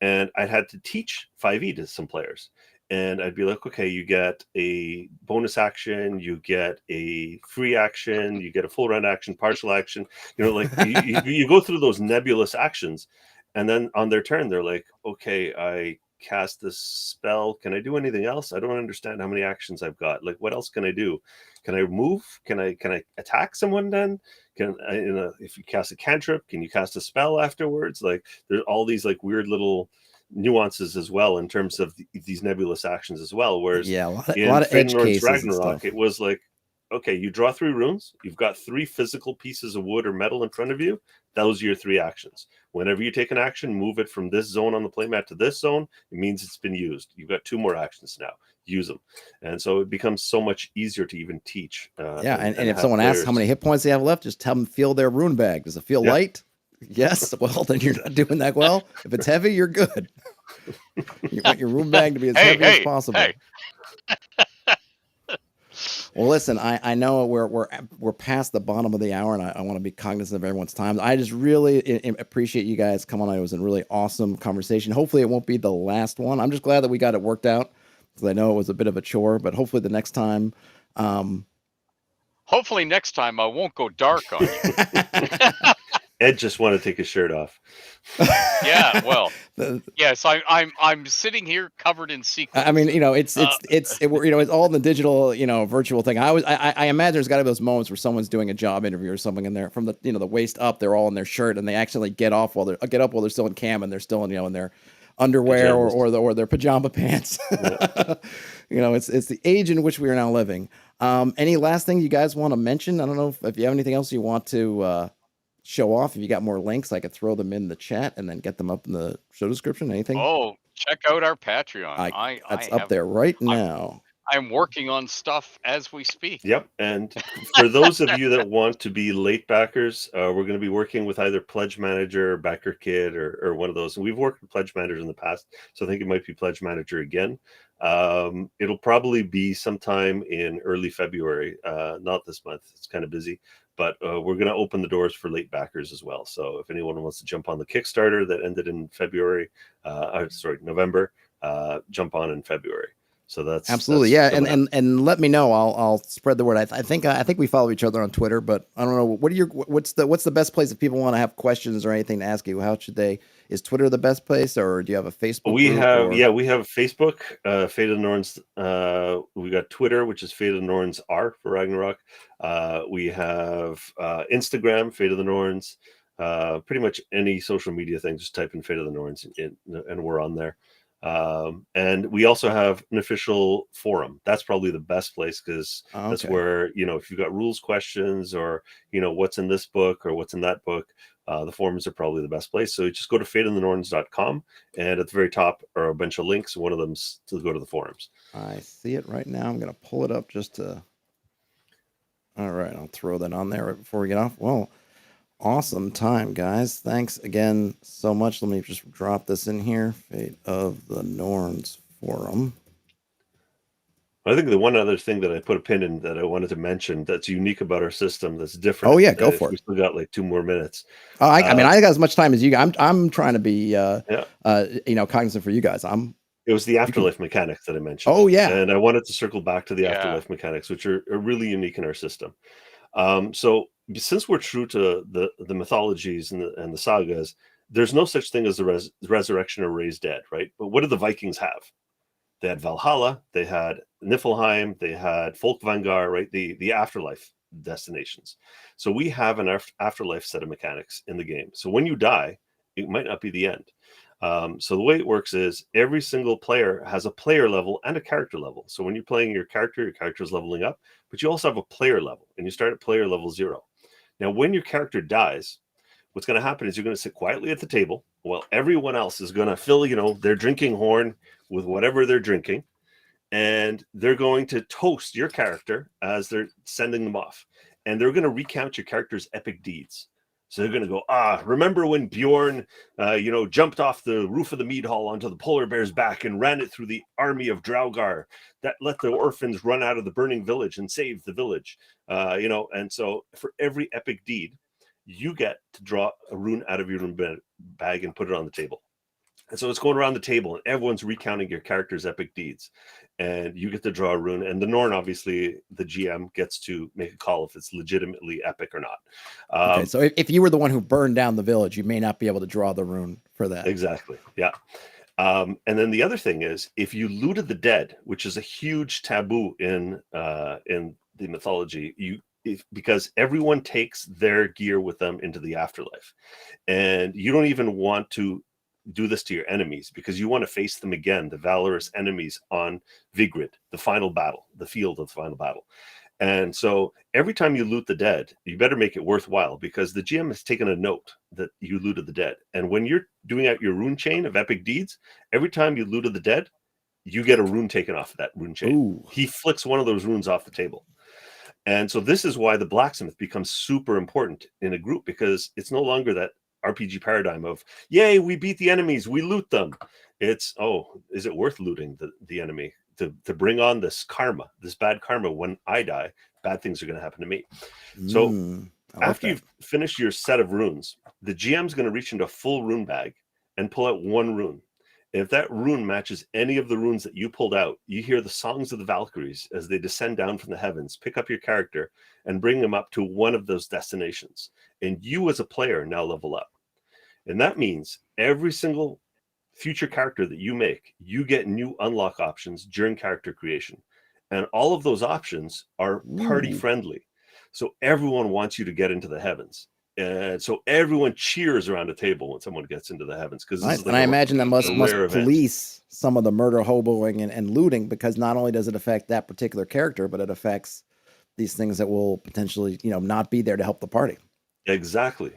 and I had to teach 5e to some players, and I'd be like, okay, you get a bonus action, you get a free action, you get a full round action, partial action, you go through those nebulous actions, and then on their turn they're like, okay, I cast this spell, can I do anything else? I don't understand how many actions I've got. Like, what else can I do? Can I move? Can I attack someone then? Can I, if you cast a cantrip, can you cast a spell afterwards? Like, there's all these like weird little nuances as well in terms of these nebulous actions as well. Whereas a lot of edge cases Ragnarok, it was like, okay, you draw 3 runes, you've got 3 physical pieces of wood or metal in front of you. Those are your 3 actions. Whenever you take an action, move it from this zone on the playmat to this zone. It means it's been used. You've got 2 more actions now. Use them. And so it becomes so much easier to even teach. And if someone asks how many hit points they have left, just tell them feel their rune bag. Does it feel light? Yes. Well, then you're not doing that well. If it's heavy, you're good. You want your rune bag to be as heavy as possible. Well, listen, I know we're past the bottom of the hour, and I want to be cognizant of everyone's time. I just really appreciate you guys coming on. It was a really awesome conversation. Hopefully it won't be the last one. I'm just glad that we got it worked out, because I know it was a bit of a chore, but hopefully the next time. Hopefully next time I won't go dark on you. Ed just wanted to take his shirt off. Yeah, well, yes, I'm sitting here covered in sequins. I mean, it's all in the digital, virtual thing. I imagine there's got to be those moments where someone's doing a job interview or something, and they're from the the waist up, they're all in their shirt, and they accidentally get up while they're still in cam, and they're still in their underwear or their pajama pants. Yeah. It's the age in which we are now living. Any last thing you guys want to mention? I don't know if you have anything else you want to show off. If you got more links, I could throw them in the chat and then get them up in the show description. Anything? Oh, check out our Patreon. That's up there right now. I'm working on stuff as we speak. Yep. And for those of you that want to be late backers, we're going to be working with either Pledge Manager, or Backer Kid, or one of those. And we've worked with Pledge Manager in the past, so I think it might be Pledge Manager again. It'll probably be sometime in early February, not this month. It's kind of busy, but we're going to open the doors for late backers as well. So if anyone wants to jump on the Kickstarter that ended in November, jump on in February. So that's absolutely, yeah, and let me know. I'll spread the word. I think we follow each other on Twitter, but I don't know what's the best place if people want to have questions or anything to ask you? How should they? Is Twitter the best place, or do you have a Facebook? We have Facebook, Fate of the Norns. We got Twitter, which is Fate of the Norns R for Ragnarok. We have Instagram, Fate of the Norns. Pretty much any social media thing, just type in Fate of the Norns, and we're on there. And we also have an official forum. That's probably the best place, because that's where, if you've got rules questions, or, what's in this book or what's in that book, the forums are probably the best place. So you just go to fateofthenorns.com, and at the very top are a bunch of links. One of them's to go to the forums. I see it right now. I'm going to pull it up just to. All right. I'll throw that on there right before we get off. Well, awesome time, guys. Thanks again so much. Let me just drop this in here. Fate of the Norns forum. I think the one other thing that I put a pin in that I wanted to mention that's unique about our system that's different. Oh yeah, go for it. We still got like 2 more minutes. Oh, I mean, I got as much time as you guys. I'm trying to be, cognizant for you guys. It was the Afterlife Mechanics that I mentioned. Oh yeah, and I wanted to circle back to the Afterlife Mechanics, which are really unique in our system. So since we're true to the mythologies and the sagas, there's no such thing as the resurrection or raised dead, right? But what did the Vikings have? They had Valhalla, they had Niflheim, they had Folkvangar, right? The afterlife destinations. So we have an afterlife set of mechanics in the game. So when you die, it might not be the end. So the way it works is every single player has a player level and a character level. So when you're playing your character is leveling up, but you also have a player level, and you start at player level 0. Now, when your character dies, what's going to happen is you're going to sit quietly at the table while everyone else is going to fill, their drinking horn with whatever they're drinking, and they're going to toast your character as they're sending them off, and they're going to recount your character's epic deeds. So they're going to go, remember when Bjorn, jumped off the roof of the mead hall onto the polar bear's back and ran it through the army of Draugr that let the orphans run out of the burning village and save the village, and so for every epic deed, you get to draw a rune out of your rune bag and put it on the table. And so it's going around the table, and everyone's recounting your character's epic deeds, and you get to draw a rune. And the Norn, obviously, the GM gets to make a call if it's legitimately epic or not. Okay, so if you were the one who burned down the village, you may not be able to draw the rune for that. Exactly, yeah. And then the other thing is, if you looted the dead, which is a huge taboo in the mythology, because everyone takes their gear with them into the afterlife, and you don't even want to do this to your enemies, because you want to face them again, the valorous enemies on Vigrid, the final battle, the field of the final battle. And so every time you loot the dead, you better make it worthwhile, because the GM has taken a note that you looted the dead. And when you're doing out your rune chain of epic deeds, every time you looted the dead, you get a rune taken off of that rune chain. Ooh. He flicks one of those runes off the table. And so this is why the Blacksmith becomes super important in a group, because it's no longer that RPG paradigm of, yay, we beat the enemies, we loot them. It's, is it worth looting the enemy to bring on this karma, this bad karma? When I die, bad things are going to happen to me. So after you've finished your set of runes, the GM's going to reach into a full rune bag and pull out one rune. And if that rune matches any of the runes that you pulled out, you hear the songs of the Valkyries as they descend down from the heavens, pick up your character, and bring them up to one of those destinations. And you as a player now level up. And that means every single future character that you make, you get new unlock options during character creation. And all of those options are party friendly. So everyone wants you to get into the heavens. And so everyone cheers around a table when someone gets into the heavens. And I imagine that must police some of the murder, hoboing, and looting, because not only does it affect that particular character, but it affects these things that will potentially, not be there to help the party. Exactly.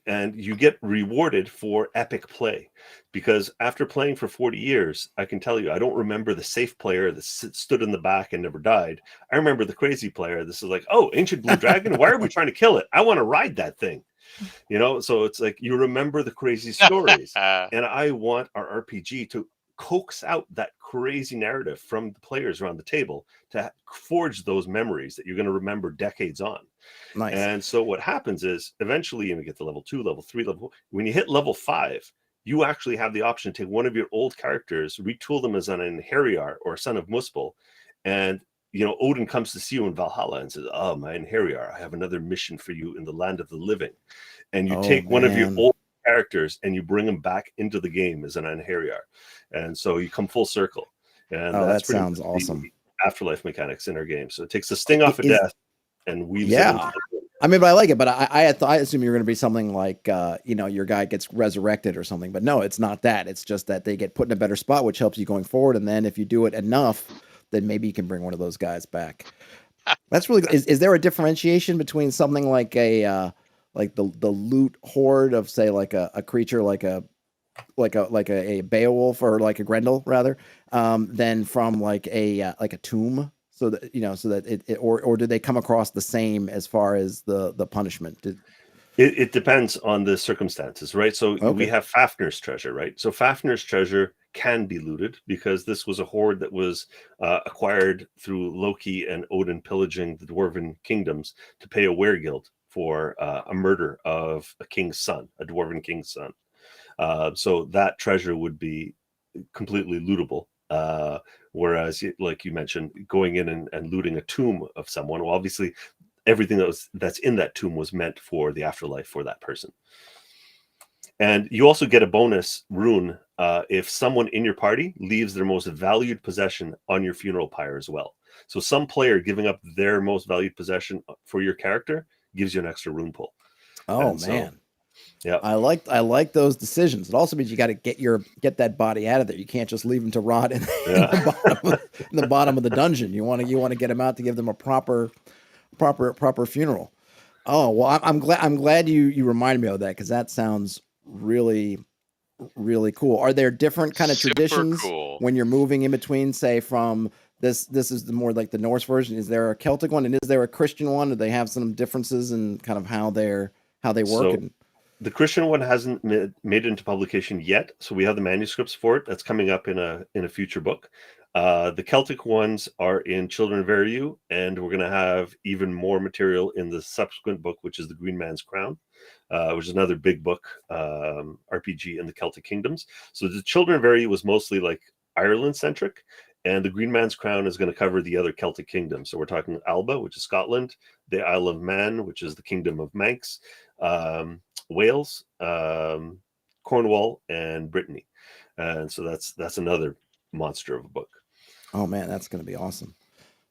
And you get rewarded for epic play, because after playing for 40 years, I can tell you, I don't remember the safe player that stood in the back and never died. I remember the crazy player. This is like, oh, ancient blue dragon. Why are we trying to kill it? I want to ride that thing. So it's like you remember the crazy stories. And I want our RPG to coax out that crazy narrative from the players around the table to forge those memories that you're going to remember decades on. Nice. And so what happens is eventually you get to level 2, level 3, when you hit level 5, you actually have the option to take one of your old characters, retool them as an Einherjar or a son of Muspel, and Odin comes to see you in Valhalla and says, "Oh, my Einherjar, I have another mission for you in the land of the living." And you take one of your old characters and you bring them back into the game as an Einherjar. And so you come full circle. And that sounds awesome. Afterlife mechanics in our game. So it takes the sting off of death and weaves it into the game. I mean, but I like it. But I assume you're going to be something like, your guy gets resurrected or something. But no, it's not that. It's just that they get put in a better spot, which helps you going forward. And then if you do it enough, then maybe you can bring one of those guys back. That's really good. Is there a differentiation between something like a like the loot horde of, say, like a creature like a Beowulf or like a Grendel rather, than from like a tomb? So that it or do they come across the same as far as the punishment? It depends on the circumstances, right? So we have Fafnir's treasure, right? So Fafnir's treasure can be looted because this was a hoard that was acquired through Loki and Odin pillaging the dwarven kingdoms to pay a weregild for a murder of a king's son, a dwarven king's son. So that treasure would be completely lootable. Whereas, like you mentioned, going in and looting a tomb of someone, well, obviously everything that's in that tomb was meant for the afterlife for that person. And you also get a bonus rune if someone in your party leaves their most valued possession on your funeral pyre as well. So some player giving up their most valued possession for your character gives you an extra rune pull. Oh, man. Yeah, I like those decisions. It also means you got to get that body out of there. You can't just leave him to rot in the bottom of the dungeon. You want to get him out to give them a proper funeral. Oh, well, I'm glad you reminded me of that, because that sounds really, really cool. Are there different kind of traditions when you're moving in between, say, from this is the more like the Norse version? Is there a Celtic one and is there a Christian one? Do they have some differences in kind of how they work? So, the Christian one hasn't made it into publication yet, so we have the manuscripts for it. That's coming up in a future book. The Celtic ones are in Children of Veru, and we're going to have even more material in the subsequent book, which is the Green Man's Crown, which is another big book RPG in the Celtic kingdoms. So the Children of Veru was mostly like Ireland centric, and the Green Man's Crown is going to cover the other Celtic kingdoms. So we're talking Alba, which is Scotland, the Isle of Man, which is the Kingdom of Manx, Wales, Cornwall, and Brittany. And so that's another monster of a book. Oh man, that's going to be awesome.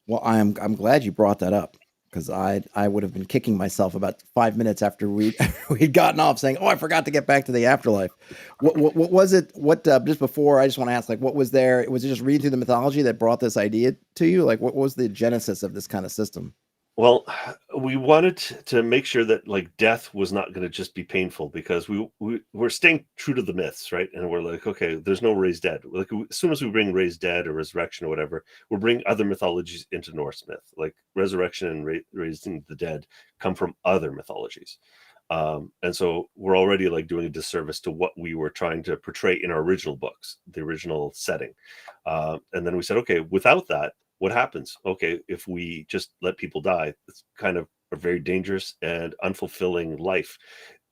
Well, I'm glad you brought that up, because I would have been kicking myself about 5 minutes after we'd gotten off, saying, "Oh, I forgot to get back to the afterlife." What was it? Just before, I just want to ask, like, what was there? Was it just reading through the mythology that brought this idea to you? Like, what was the genesis of this kind of system? Well, we wanted to make sure that like death was not going to just be painful, because we're staying true to the myths, right? And we're like, okay, there's no raised dead. Like as soon as we bring raised dead or resurrection or whatever, we'll bring other mythologies into Norse myth. Like resurrection and raising the dead come from other mythologies. And so we're already like doing a disservice to what we were trying to portray in our original books, the original setting. And then we said, okay, without that, what happens? Okay, if we just let people die, it's kind of a very dangerous and unfulfilling life.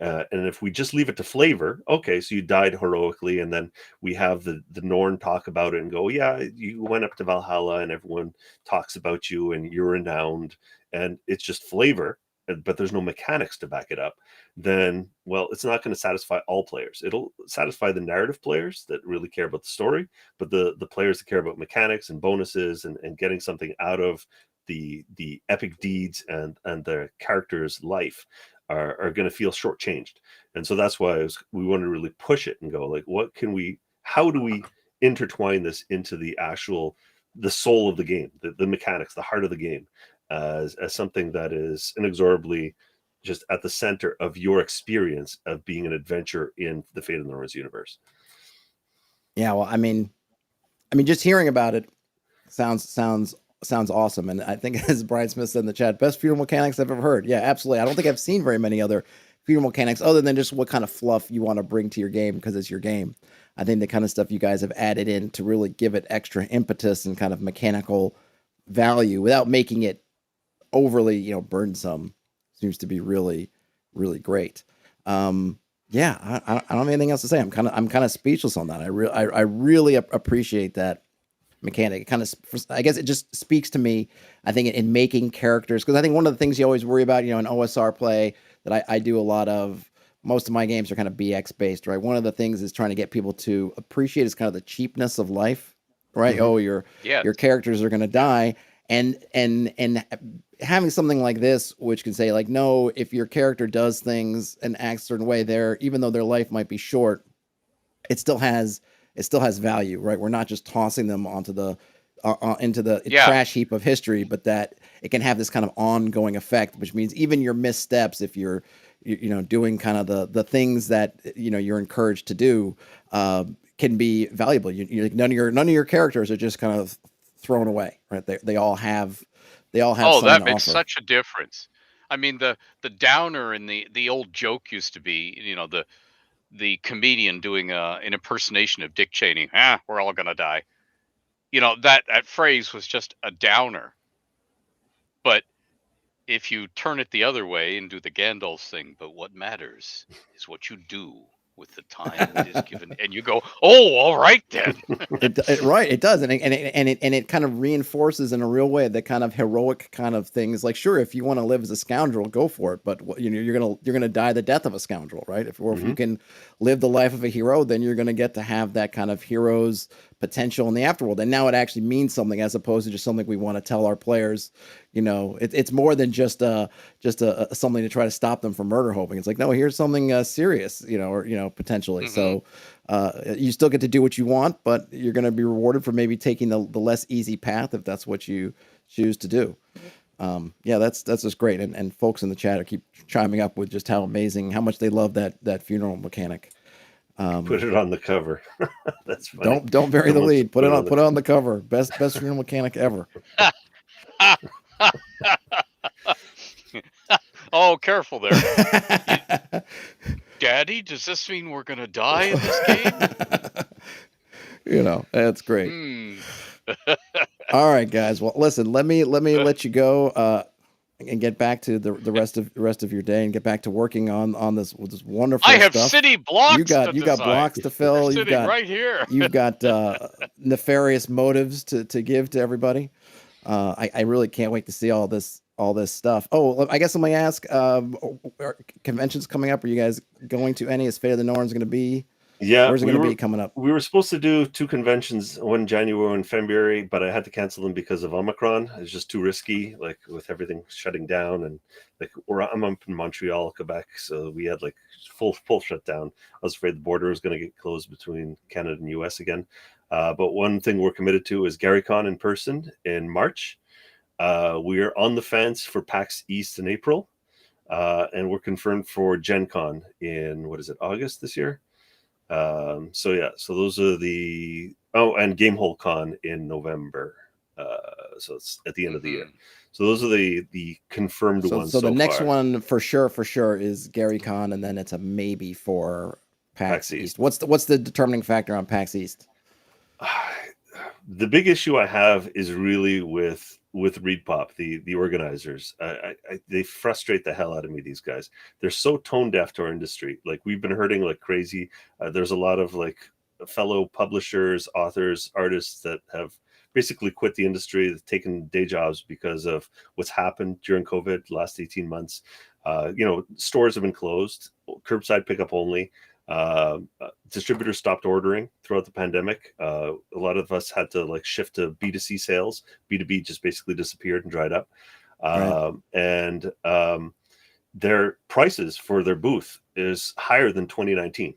And if we just leave it to flavor, okay, so you died heroically, and then we have the Norn talk about it and go, yeah, you went up to Valhalla and everyone talks about you and you're renowned, and it's just flavor, but there's no mechanics to back it up, then, well, it's not going to satisfy all players. It'll satisfy the narrative players that really care about the story, but the players that care about mechanics and bonuses and getting something out of the epic deeds and the character's life are going to feel shortchanged. And so that's why we want to really push it and go like, how do we intertwine this into the soul of the game, the mechanics, the heart of the game, as something that is inexorably just at the center of your experience of being an adventurer in the Fate of the Norns universe. Yeah, well, I mean, just hearing about it sounds awesome. And I think, as Brian Smith said in the chat, best funeral mechanics I've ever heard. Yeah, absolutely. I don't think I've seen very many other funeral mechanics other than just what kind of fluff you want to bring to your game because it's your game. I think the kind of stuff you guys have added in to really give it extra impetus and kind of mechanical value without making it overly, burdensome seems to be really, really great. Yeah, I don't have anything else to say. I'm kind of speechless on that. I really appreciate that mechanic. It kind of, I guess it just speaks to me, I think, in making characters, because I think one of the things you always worry about, in OSR play that I do a lot of, most of my games are kind of BX based, right? One of the things is trying to get people to appreciate is kind of the cheapness of life, right? Mm-hmm. Oh, your characters are going to die. And having something like this, which can say like, no, if your character does things and acts a certain way, even though their life might be short, it still has value, right? We're not just tossing them onto into the trash heap of history, but that it can have this kind of ongoing effect, which means even your missteps, if you're doing kind of the things that you're encouraged to do, can be valuable. Like none of your characters are just kind of thrown away, right? They all have Oh, that makes offer. such a difference. I mean, the downer in the old joke used to be, the comedian doing an impersonation of Dick Cheney. We're all gonna die. That phrase was just a downer. But if you turn it the other way and do the Gandalf thing, but what matters is what you do with the time that is given, and you go, oh, all right then. Right, it does, and it kind of reinforces in a real way the kind of heroic kind of things. Like, sure, if you want to live as a scoundrel, go for it, but you're gonna die the death of a scoundrel, right? If you can live the life of a hero, then you're gonna get to have that kind of hero's potential in the afterworld, and now it actually means something as opposed to just something we want to tell our players. It's more than just something to try to stop them from murder hoping. It's like, no, here's something serious, or potentially. So you still get to do what you want, but you're going to be rewarded for maybe taking the less easy path if that's what you choose to do. That's just great. And folks in the chat keep chiming up with just how much they love that funeral mechanic. Put it on the cover. That's funny. Don't bury the lead. Put it on the cover. Best funeral mechanic ever. Oh, careful there. Daddy, does this mean we're gonna die in this game? That's great. All right, guys. Well, listen, let me let you go and get back to the rest of your day and get back to working on this wonderful stuff. I have city blocks. You got blocks to fill. They're sitting right here. You've got nefarious motives to give to everybody. I really can't wait to see all this stuff. Oh, I guess let me ask, conventions coming up, are you guys going to any? Is Fate of the Norns going to be? Yeah. Where's it going to be coming up? We were supposed to do 2 conventions, one in January and February, but I had to cancel them because of Omicron. It was just too risky, like with everything shutting down, and like I'm up in Montreal, Quebec, so we had like full shutdown. I was afraid the border was going to get closed between Canada and US again. But one thing we're committed to is GaryCon in person in March. We are on the fence for PAX East in April, and we're confirmed for Gen Con in August this year. So those are and Gamehole Con in November. So it's at the end of the year. So those are the confirmed ones. So the next one for sure is GaryCon, and then it's a maybe for PAX East. What's the determining factor on PAX East? The big issue I have is really with ReadPop, the organizers. They frustrate the hell out of me, these guys. They're so tone deaf to our industry. Like, we've been hurting like crazy. There's a lot of like fellow publishers, authors, artists that have basically quit the industry, they've taken day jobs because of what's happened during COVID the last 18 months. Stores have been closed, curbside pickup only. Distributors stopped ordering throughout the pandemic. A lot of us had to like shift to B2C sales. B2B just basically disappeared and dried up. And their prices for their booth is higher than 2019.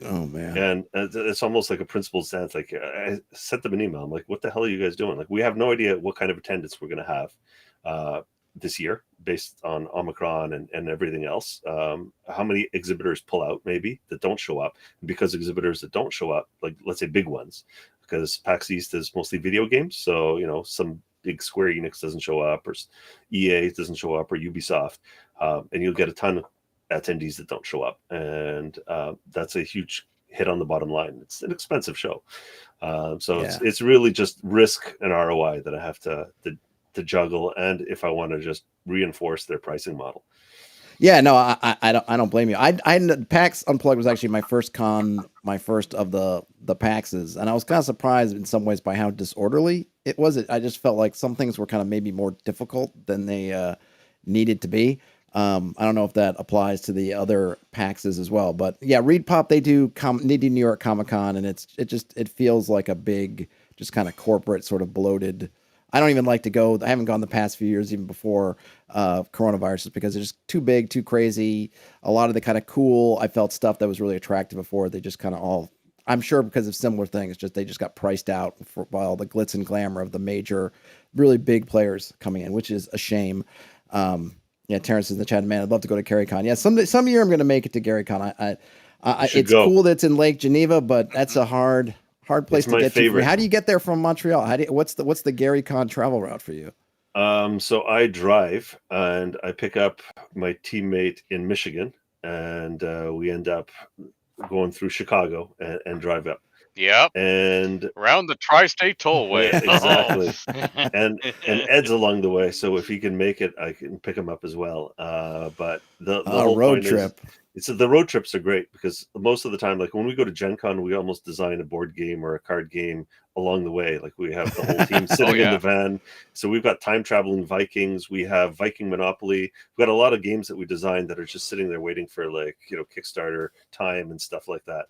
Oh man. And it's almost like a principled stance. Like, I sent them an email. I'm like, what the hell are you guys doing? Like, we have no idea what kind of attendance we're going to have. this year based on Omicron and everything else. How many exhibitors pull out maybe that don't show up? Because exhibitors that don't show up, like let's say big ones, because PAX East is mostly video games. So, you know, some big Square Enix doesn't show up, or EA doesn't show up, or Ubisoft, and you'll get a ton of attendees that don't show up. And that's a huge hit on the bottom line. It's an expensive show. So it's really just risk and ROI that I have to juggle, and if I want to just reinforce their pricing model. Yeah, no, I don't blame you. I PAX Unplugged was actually my first of the PAXs, and I was kind of surprised in some ways by how disorderly it was. I just felt like some things were kind of maybe more difficult than they needed to be. I don't know if that applies to the other PAXs as well, but yeah, Reed Pop, they do New York Comic Con, and it feels like a big, just kind of corporate sort of bloated. I don't even like to go. I haven't gone the past few years, even before coronavirus, because it's just too big, too crazy. A lot of the kind of cool, I felt stuff that was really attractive before, they just kind of all, I'm sure because of similar things, they just got priced out by all the glitz and glamour of the major, really big players coming in, which is a shame. Yeah, Terrence is in the chat, man. I'd love to go to GaryCon. Yeah, some year I'm going to make it to GaryCon. It's cool that it's in Lake Geneva, but that's a hard place to get to. How do you get there from Montreal? What's the GaryCon travel route for you? So I drive and I pick up my teammate in Michigan, and we end up going through Chicago and drive up. Yep. And around the Tri-State Tollway. Exactly. and Ed's along the way, so if he can make it, I can pick him up as well. But the whole road trip. The road trips are great because most of the time, like when we go to Gen Con, we almost design a board game or a card game along the way. Like we have the whole team sitting in the van. So we've got time traveling Vikings. We have Viking Monopoly. We've got a lot of games that we designed that are just sitting there waiting for, like, you know, Kickstarter time and stuff like that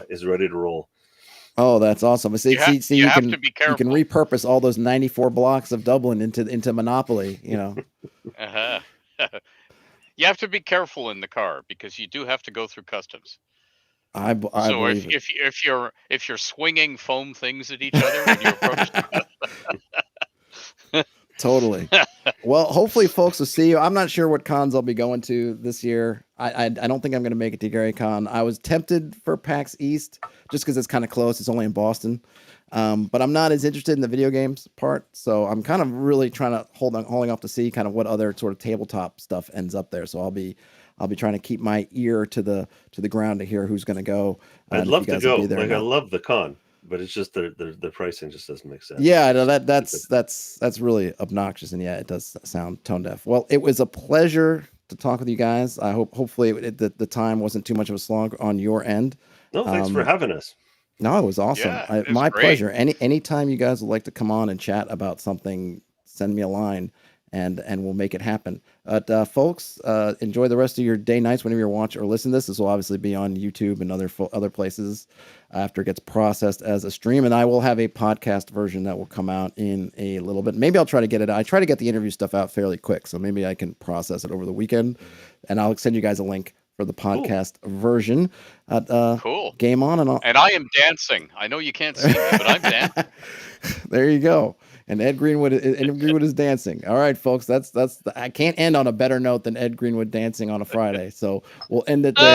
is ready to roll. Oh, that's awesome. See, you have can to be careful. You can repurpose all those 94 blocks of Dublin into Monopoly, you know. You have to be careful in the car because you do have to go through customs. So if you're swinging foam things at each other when you approach the Totally. Well, hopefully folks will see you. I'm not sure what cons I'll be going to this year. I don't think I'm going to make it to GaryCon. I was tempted for PAX East just because it's kind of close. It's only in Boston. But I'm not as interested in the video games part. So I'm kind of really trying to holding off to see kind of what other sort of tabletop stuff ends up there. So I'll be trying to keep my ear to the ground to hear who's going to go. I'd love to go. I love the con, but it's just the pricing just doesn't make sense. Yeah, no, that's really obnoxious, and yeah, it does sound tone deaf. Well, it was a pleasure to talk with you guys. I hopefully the time wasn't too much of a slog on your end. No, thanks for having us. No, it was awesome. Yeah, My pleasure. Anytime you guys would like to come on and chat about something, send me a line, and we'll make it happen. Folks, enjoy the rest of your day, nights, whenever you watch or listen to this. This will obviously be on YouTube and other places after it gets processed as a stream. And I will have a podcast version that will come out in a little bit. Maybe I'll try to get it. I try to get the interview stuff out fairly quick, so maybe I can process it over the weekend. And I'll send you guys a link for the podcast version. Cool. Game on, and I am dancing. I know you can't see me, but I'm dancing. There you go. And Ed Greenwood is dancing. All right, folks. I can't end on a better note than Ed Greenwood dancing on a Friday. So we'll end it there.